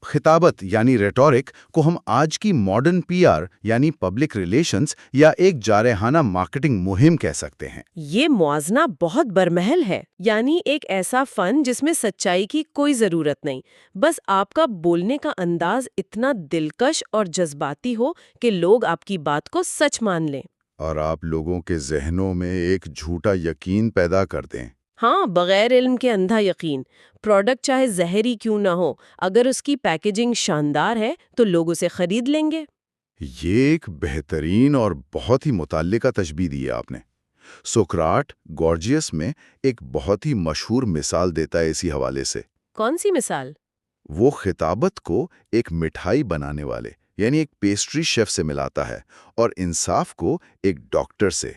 خطابت یعنی ریٹورک کو ہم آج کی ماڈرن پی آر یعنی پبلک ریلیشنز یا ایک جارحانہ مارکیٹنگ مہم کہہ سکتے ہیں۔ یہ موازنہ بہت برمحل ہے، یعنی ایک ایسا فن جس میں سچائی کی کوئی ضرورت نہیں، بس آپ کا بولنے کا انداز اتنا دلکش اور جذباتی ہو کہ لوگ آپ کی بات کو سچ مان لیں، اور آپ لوگوں کے ذہنوں میں ایک جھوٹا یقین پیدا کر دیں۔ ہاں، بغیر علم کے اندھا یقین۔ پروڈکٹ چاہے زہری کیوں نہ ہو، اگر اس کی پیکیجنگ شاندار ہے تو لوگ اسے خرید لیں گے۔ یہ ایک بہترین اور بہت ہی متعلقہ تشبیہ دی ہے آپ نے۔ سقراط گارجیس میں ایک بہت ہی مشہور مثال دیتا ہے اسی حوالے سے۔ کون سی مثال؟ وہ خطابت کو ایک مٹھائی بنانے والے یعنی ایک پیسٹری شیف سے ملاتا ہے اور انصاف کو ایک ڈاکٹر سے،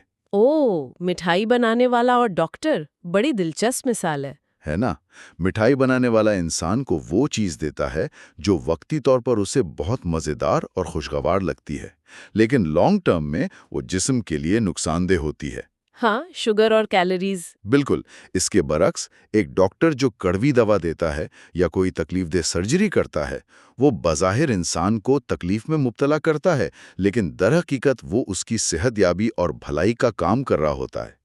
مٹھائی بنانے والا اور ڈاکٹر، بڑی دلچسپ مثال ہے نا؟ مٹھائی بنانے والا انسان کو وہ چیز دیتا ہے جو وقتی طور پر اسے بہت مزیدار اور خوشگوار لگتی ہے، لیکن لانگ ٹرم میں وہ جسم کے لیے نقصان دہ ہوتی ہے۔ ہاں، شوگر اور کیلوریز۔ بالکل، اس کے برعکس ایک ڈاکٹر جو کڑوی دوا دیتا ہے یا کوئی تکلیف دہ سرجری کرتا ہے، وہ بظاہر انسان کو تکلیف میں مبتلا کرتا ہے، لیکن در حقیقت وہ اس کی صحت یابی اور بھلائی کا کام کر رہا ہوتا ہے۔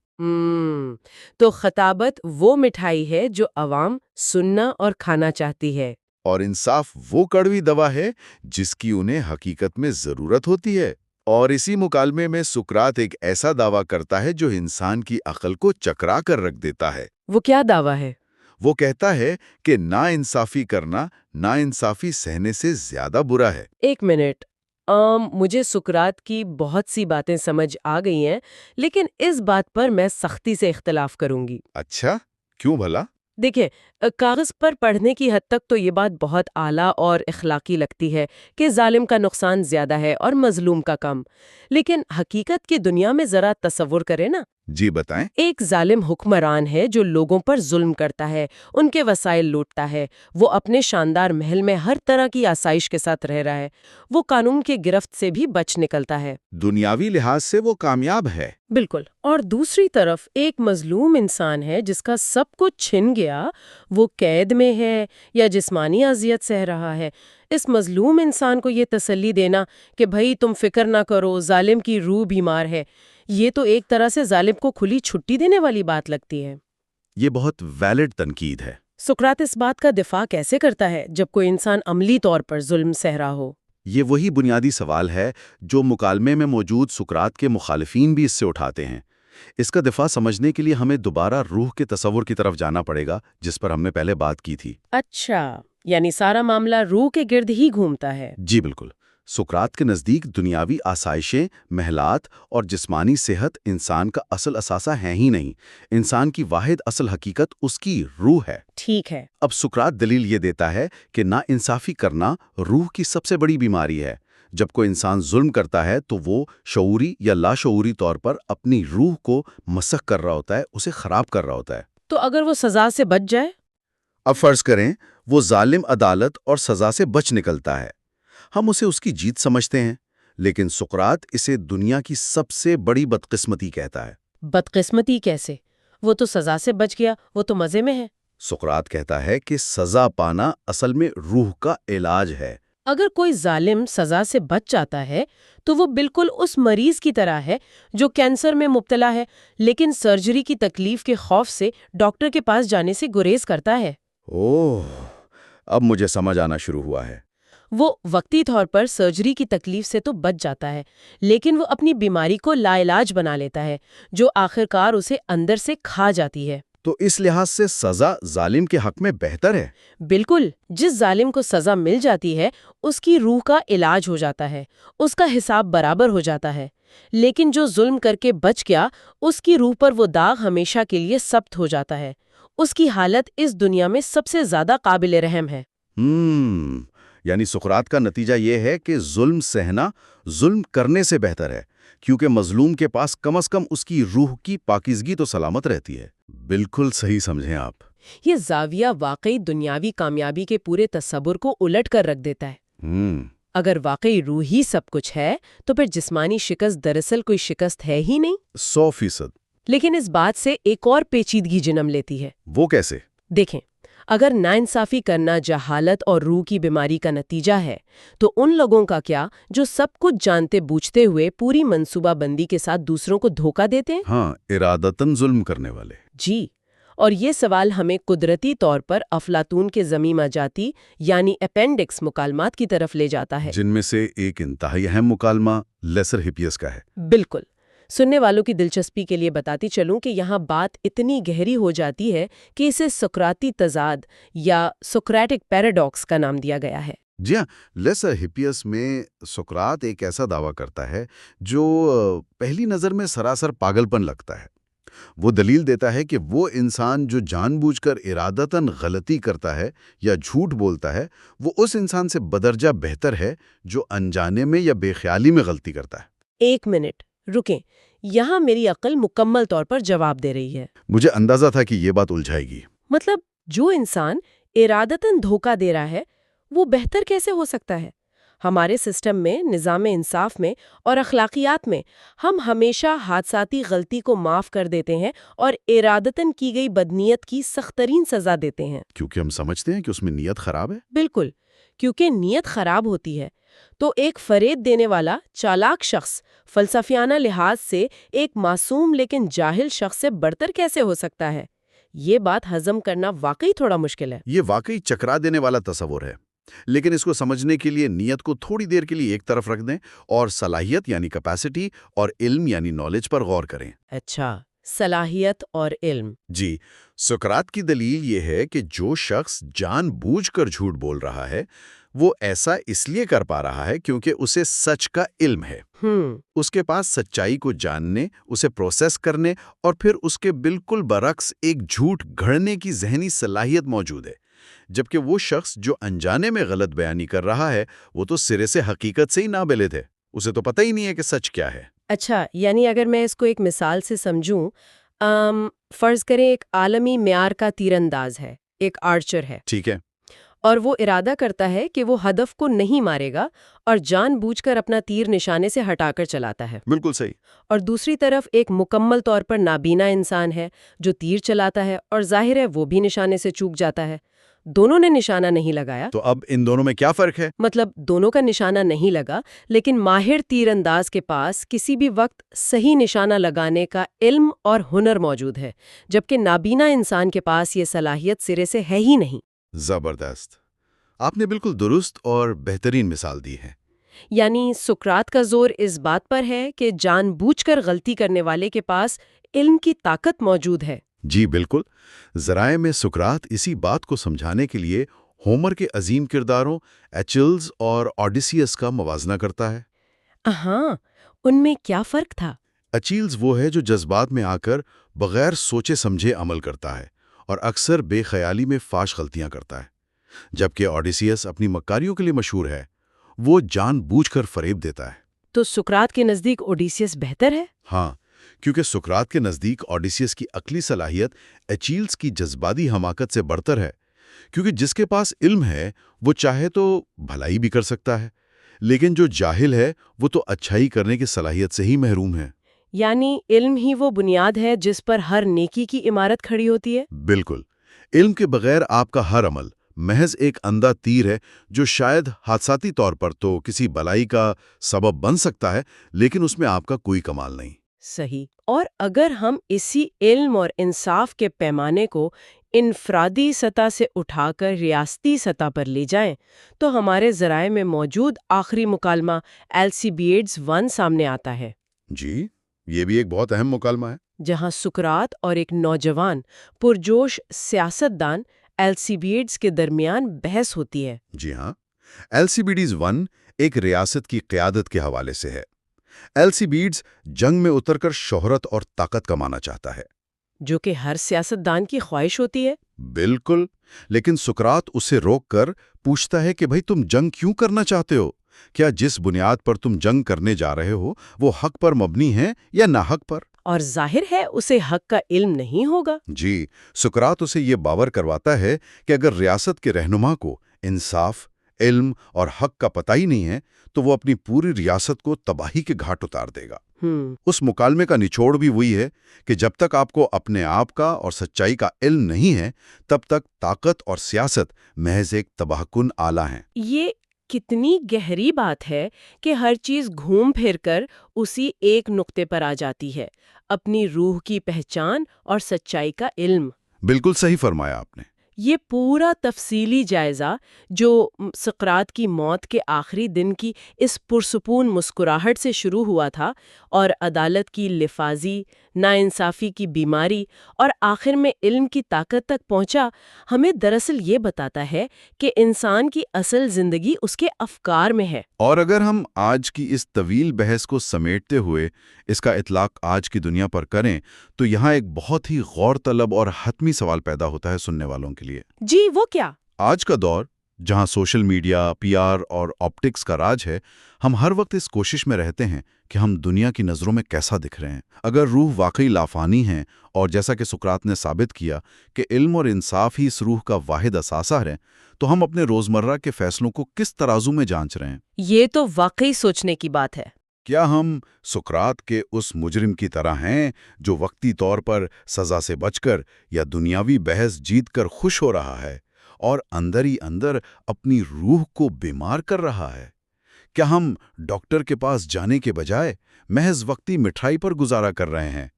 تو خطابت وہ مٹھائی ہے جو عوام سننا اور کھانا چاہتی ہے، اور انصاف وہ کڑوی دوا ہے جس کی انہیں حقیقت میں ضرورت ہوتی ہے۔ اور اسی مکالمے میں سقراط ایک ایسا دعویٰ کرتا ہے جو انسان کی عقل کو چکرا کر رکھ دیتا ہے۔ وہ کیا دعویٰ ہے؟ وہ کہتا ہے کہ ناانصافی کرنا ناانصافی سہنے سے زیادہ برا ہے۔ ایک منٹ، مجھے سقراط کی بہت سی باتیں سمجھ آ گئی ہیں، لیکن اس بات پر میں سختی سے اختلاف کروں گی۔ اچھا، کیوں بھلا؟ دیکھیں، کاغذ پر پڑھنے کی حد تک تو یہ بات بہت اعلیٰ اور اخلاقی لگتی ہے کہ ظالم کا نقصان زیادہ ہے اور مظلوم کا کم، لیکن حقیقت کی دنیا میں ذرا تصور کریں نا۔ جی بتائیں۔ ایک ظالم حکمران ہے جو لوگوں پر ظلم کرتا ہے، ان کے وسائل لوٹتا ہے، وہ اپنے شاندار محل میں ہر طرح کی آسائش کے ساتھ رہ رہا ہے، وہ قانون کے گرفت سے بھی بچ نکلتا ہے، دنیاوی لحاظ سے وہ کامیاب ہے۔ بالکل۔ اور دوسری طرف ایک مظلوم انسان ہے جس کا سب کچھ چھن گیا، وہ قید میں ہے یا جسمانی اذیت سہ رہا ہے۔ اس مظلوم انسان کو یہ تسلی دینا کہ بھئی تم فکر نہ کرو، ظالم کی روح بیمار ہے، یہ تو ایک طرح سے ظالم کو کھلی چھٹی دینے والی بات لگتی ہے۔ یہ بہت ویلڈ تنقید ہے۔ سقراط اس بات کا دفاع کیسے کرتا ہے جب کوئی انسان عملی طور پر ظلم سہ رہا ہو؟ یہ وہی بنیادی سوال ہے جو مکالمے میں موجود سقراط کے مخالفین بھی اس سے اٹھاتے ہیں۔ اس کا دفاع سمجھنے کے لیے ہمیں دوبارہ روح کے تصور کی طرف جانا پڑے گا جس پر ہم نے پہلے بات کی تھی۔ اچھا، یعنی سارا معاملہ روح کے گرد ہی گھومتا ہے۔ جی بالکل۔ سقراط کے نزدیک دنیاوی آسائشیں، محلات اور جسمانی صحت انسان کا اصل اثاثہ ہیں ہی نہیں، انسان کی واحد اصل حقیقت اس کی روح ہے۔ ٹھیک ہے۔ اب سقراط دلیل یہ دیتا ہے کہ ناانصافی کرنا روح کی سب سے بڑی بیماری ہے۔ جب کوئی انسان ظلم کرتا ہے تو وہ شعوری یا لاشعوری طور پر اپنی روح کو مسخ کر رہا ہوتا ہے، اسے خراب کر رہا ہوتا ہے۔ تو اگر وہ سزا سے بچ جائے؟ اب فرض کریں وہ ظالم عدالت اور سزا سے بچ نکلتا ہے، ہم اسے اس کی جیت سمجھتے ہیں، لیکن سقراط اسے دنیا کی سب سے بڑی بدقسمتی کہتا ہے۔ بدقسمتی کیسے؟ وہ تو سزا سے بچ گیا، وہ تو مزے میں ہے۔ سقراط کہتا ہے کہ سزا پانا اصل میں روح کا علاج ہے۔ اگر کوئی ظالم سزا سے بچ جاتا ہے تو وہ بالکل اس مریض کی طرح ہے جو کینسر میں مبتلا ہے لیکن سرجری کی تکلیف کے خوف سے ڈاکٹر کے پاس جانے سے گریز کرتا ہے۔ اوہ، اب مجھے سمجھ آنا شروع ہوا ہے۔ وہ وقتی طور پر سرجری کی تکلیف سے تو بچ جاتا ہے، لیکن وہ اپنی بیماری کو لا علاج بنا لیتا ہے جو آخرکار اسے اندر سے کھا جاتی ہے۔ تو اس لحاظ سے سزا ظالم کے حق میں بہتر ہے۔ بالکل، جس ظالم کو سزا مل جاتی ہے اس کی روح کا علاج ہو جاتا ہے، اس کا حساب برابر ہو جاتا ہے، لیکن جو ظلم کر کے بچ گیا اس کی روح پر وہ داغ ہمیشہ کے لیے ثبت ہو جاتا ہے، اس کی حالت اس دنیا میں سب سے زیادہ قابل رحم ہے۔ یعنی سقراط کا نتیجہ یہ ہے کہ ظلم سہنا ظلم کرنے سے بہتر ہے، کیونکہ مظلوم کے پاس کم از کم اس کی روح کی پاکیزگی تو سلامت رہتی ہے۔ بالکل صحیح سمجھیں آپ۔ یہ زاویہ واقعی دنیاوی کامیابی کے پورے تصور کو الٹ کر رکھ دیتا ہے۔ اگر واقعی روح ہی سب کچھ ہے تو پھر جسمانی شکست دراصل کوئی شکست ہے ہی نہیں۔ 100%۔ لیکن اس بات سے ایک اور پیچیدگی جنم لیتی ہے۔ وہ کیسے؟ دیکھیں، اگر ناانصافی کرنا جہالت اور روح کی بیماری کا نتیجہ ہے تو ان لوگوں کا کیا جو سب کچھ جانتے بوجھتے ہوئے پوری منصوبہ بندی کے ساتھ دوسروں کو دھوکہ دیتے ہیں؟ ہاں، ارادتاً ظلم کرنے والے۔ جی، اور یہ سوال ہمیں قدرتی طور پر افلاطون کے ضمیمہ جاتی یعنی اپینڈکس مکالمات کی طرف لے جاتا ہے، جن میں سے ایک انتہائی اہم مکالمہ لیسر ہپیس کا ہے۔ بالکل۔ سننے والوں کی دلچسپی کے لیے بتاتی چلوں کہ یہاں بات اتنی گہری ہو جاتی ہے کہ اسے سقراطی تضاد یا سقراٹک پیراڈاکس کا نام دیا گیا ہے۔ جی ہاں، لیسر ہپیس میں سقراط ایک ایسا دعویٰ کرتا ہے جو پہلی نظر میں سراسر پاگل پن لگتا ہے۔ وہ دلیل دیتا ہے کہ وہ انسان جو جان بوجھ کر ارادتاً غلطی کرتا ہے یا جھوٹ بولتا ہے، وہ اس انسان سے بدرجہ بہتر ہے جو انجانے میں یا بے خیالی میں غلطی کرتا ہے۔ 1 منٹ رکیں، یہاں میری عقل مکمل طور پر جواب دے رہی ہے۔ مجھے اندازہ تھا کہ یہ بات الجھائے گی۔ مطلب جو انسان ارادتاً دھوکہ دے رہا ہے وہ بہتر کیسے ہو سکتا ہے؟ ہمارے سسٹم میں، نظام انصاف میں اور اخلاقیات میں ہم ہمیشہ حادثاتی غلطی کو معاف کر دیتے ہیں اور ارادتاً کی گئی بدنیت کی سخت ترین سزا دیتے ہیں۔ کیونکہ ہم سمجھتے ہیں کہ اس میں نیت خراب ہے۔ بالکل، کیونکہ نیت خراب ہوتی ہے تو ایک فریب دینے والا چالاک شخص فلسفیانہ لحاظ سے ایک معصوم لیکن جاہل شخص سے برتر کیسے ہو سکتا ہے؟ یہ بات ہضم کرنا واقعی تھوڑا مشکل ہے۔ یہ واقعی چکرا دینے والا تصور ہے، لیکن اس کو سمجھنے کے لیے نیت کو تھوڑی دیر کے لیے ایک طرف رکھ دیں اور صلاحیت یعنی کیپیسٹی اور علم یعنی نالج پر غور کریں۔ اچھا، صلاحیت اور علم۔ جی، سقراط کی دلیل یہ ہے کہ جو شخص جان بوجھ کر جھوٹ بول رہا ہے وہ ایسا اس لیے کر پا رہا ہے کیونکہ اسے سچ کا علم ہے۔ اس کے پاس سچائی کو جاننے، اسے پروسیس کرنے اور پھر اس کے بالکل برعکس ایک جھوٹ گھڑنے کی ذہنی صلاحیت موجود ہے، جبکہ وہ شخص جو انجانے میں غلط بیانی کر رہا ہے وہ تو سرے سے حقیقت سے ہی نابلد ہے، اسے تو پتہ ہی نہیں ہے کہ سچ کیا ہے۔ اچھا، یعنی اگر میں اس کو ایک مثال سے سمجھوں، فرض کریں ایک عالمی معیار کا تیر انداز ہے، ایک آرچر ہے، ٹھیک ہے، اور وہ ارادہ کرتا ہے کہ وہ ہدف کو نہیں مارے گا اور جان بوجھ کر اپنا تیر نشانے سے ہٹا کر چلاتا ہے۔ بالکل صحیح۔ اور دوسری طرف ایک مکمل طور پر نابینا انسان ہے جو تیر چلاتا ہے اور ظاہر ہے وہ بھی نشانے سے چوک جاتا ہے۔ دونوں نے نشانہ نہیں لگایا، تو اب ان دونوں میں کیا فرق ہے؟ مطلب دونوں کا نشانہ نہیں لگا، لیکن ماہر تیر انداز کے پاس کسی بھی وقت صحیح نشانہ لگانے کا علم اور ہنر موجود ہے، جبکہ نابینا انسان کے پاس یہ صلاحیت سرے سے ہے ہی نہیں۔ زبردست، آپ نے بالکل درست اور بہترین مثال دی ہے۔ یعنی سقراط کا زور اس بات پر ہے کہ جان بوجھ کر غلطی کرنے والے کے پاس علم کی طاقت موجود ہے۔ جی بالکل، ذرائع میں سقراط اسی بات کو سمجھانے کے لیے ہومر کے عظیم کرداروں ایچلز اور اوڈیسیس کا موازنہ کرتا ہے۔ ہاں، ان میں کیا فرق تھا؟ ایچلز وہ ہے جو جذبات میں آ کر بغیر سوچے سمجھے عمل کرتا ہے اور اکثر بے خیالی میں فاش غلطیاں کرتا ہے، جبکہ اوڈیسیس اپنی مکاریوں کے لیے مشہور ہے، وہ جان بوجھ کر فریب دیتا ہے۔ تو سقراط کے نزدیک اوڈیسیس بہتر ہے؟ ہاں، کیونکہ سقراط کے نزدیک اوڈیسیس کی عقلی صلاحیت ایچیلز کی جذباتی حماقت سے برتر ہے، کیونکہ جس کے پاس علم ہے وہ چاہے تو بھلائی بھی کر سکتا ہے، لیکن جو جاہل ہے وہ تو اچھائی کرنے کی صلاحیت سے ہی محروم ہے۔ یعنی علم ہی وہ بنیاد ہے جس پر ہر نیکی کی عمارت کھڑی ہوتی ہے؟ بالکل، علم کے بغیر آپ کا ہر عمل محض ایک اندھا تیر ہے جو شاید حادثاتی طور پر تو کسی بلائی کا سبب بن سکتا ہے، لیکن اس میں آپ کا کوئی کمال نہیں۔ صحیح۔ اور اگر ہم اسی علم اور انصاف کے پیمانے کو انفرادی سطح سے اٹھا کر ریاستی سطح پر لے جائیں تو ہمارے ذرائع میں موجود آخری مکالمہ السیبیڈس 1 سامنے آتا ہے۔ جی، یہ بھی ایک بہت اہم مکالمہ ہے۔ جہاں سقراط اور ایک نوجوان پرجوش سیاستدان السیبیڈس کے درمیان بحث ہوتی ہے۔ جی ہاں، السیبیڈس 1 ایک ریاست کی قیادت کے حوالے سے ہے۔ السیبیڈس جنگ میں اتر کر شہرت اور طاقت کمانا چاہتا ہے، جو کہ ہر سیاستدان کی خواہش ہوتی ہے۔ بالکل، لیکن سقراط اسے روک کر پوچھتا ہے کہ بھئی تم جنگ کیوں کرنا چاہتے ہو؟ کیا جس بنیاد پر تم جنگ کرنے جا رہے ہو وہ حق پر مبنی ہے یا ناحق پر؟ اور ظاہر ہے اسے حق کا علم نہیں ہوگا۔ جی، سقراط اسے یہ باور کرواتا ہے کہ اگر ریاست کے رہنما کو انصاف، علم اور حق کا پتہ ہی نہیں ہے تو وہ اپنی پوری ریاست کو تباہی کے گھاٹ اتار دے گا۔ اس مکالمے کا نچوڑ بھی وہی ہے کہ جب تک آپ کو اپنے آپ کا اور سچائی کا علم نہیں ہے تب تک طاقت اور سیاست محض ایک تباہ کن آلہ ہیں۔ یہ کتنی گہری بات ہے کہ ہر چیز گھوم پھر کر اسی ایک نقطے پر آ جاتی ہے، اپنی روح کی پہچان اور سچائی کا علم۔ بالکل صحیح فرمایا آپ نے۔ یہ پورا تفصیلی جائزہ جو سقراط کی موت کے آخری دن کی اس پرسکون مسکراہٹ سے شروع ہوا تھا اور عدالت کی لفاظی ناانصافی کی بیماری اور آخر میں علم کی طاقت تک پہنچا، ہمیں دراصل یہ بتاتا ہے کہ انسان کی اصل زندگی اس کے افکار میں ہے۔ اور اگر ہم آج کی اس طویل بحث کو سمیٹتے ہوئے اس کا اطلاق آج کی دنیا پر کریں تو یہاں ایک بہت ہی غور طلب اور حتمی سوال پیدا ہوتا ہے سننے والوں کے لیے۔ جی، وہ کیا؟ آج کا دور جہاں سوشل میڈیا، پی آر اور آپٹکس کا راج ہے، ہم ہر وقت اس کوشش میں رہتے ہیں کہ ہم دنیا کی نظروں میں کیسا دکھ رہے ہیں۔ اگر روح واقعی لافانی ہے، اور جیسا کہ سقراط نے ثابت کیا کہ علم اور انصاف ہی اس روح کا واحد اثاثہ ہے، تو ہم اپنے روزمرہ کے فیصلوں کو کس ترازو میں جانچ رہے ہیں؟ یہ تو واقعی سوچنے کی بات ہے۔ کیا ہم سقراط کے اس مجرم کی طرح ہیں جو وقتی طور پر سزا سے بچ کر یا دنیاوی بحث جیت کر خوش ہو رہا ہے اور اندر ہی اندر اپنی روح کو بیمار کر رہا ہے؟ کیا ہم ڈاکٹر کے پاس جانے کے بجائے محض وقتی مٹھائی پر گزارا کر رہے ہیں؟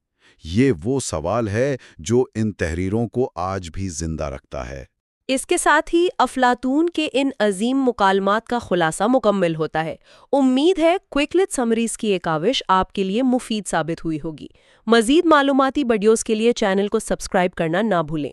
یہ وہ سوال ہے جو ان تحریروں کو آج بھی زندہ رکھتا ہے۔ اس کے ساتھ ہی افلاطون کے ان عظیم مکالمات کا خلاصہ مکمل ہوتا ہے۔ امید ہے کوئکلت سمریز کی یہ کاوش آپ کے لیے مفید ثابت ہوئی ہوگی۔ مزید معلوماتی ویڈیوز کے لیے چینل کو سبسکرائب کرنا نہ بھولیں۔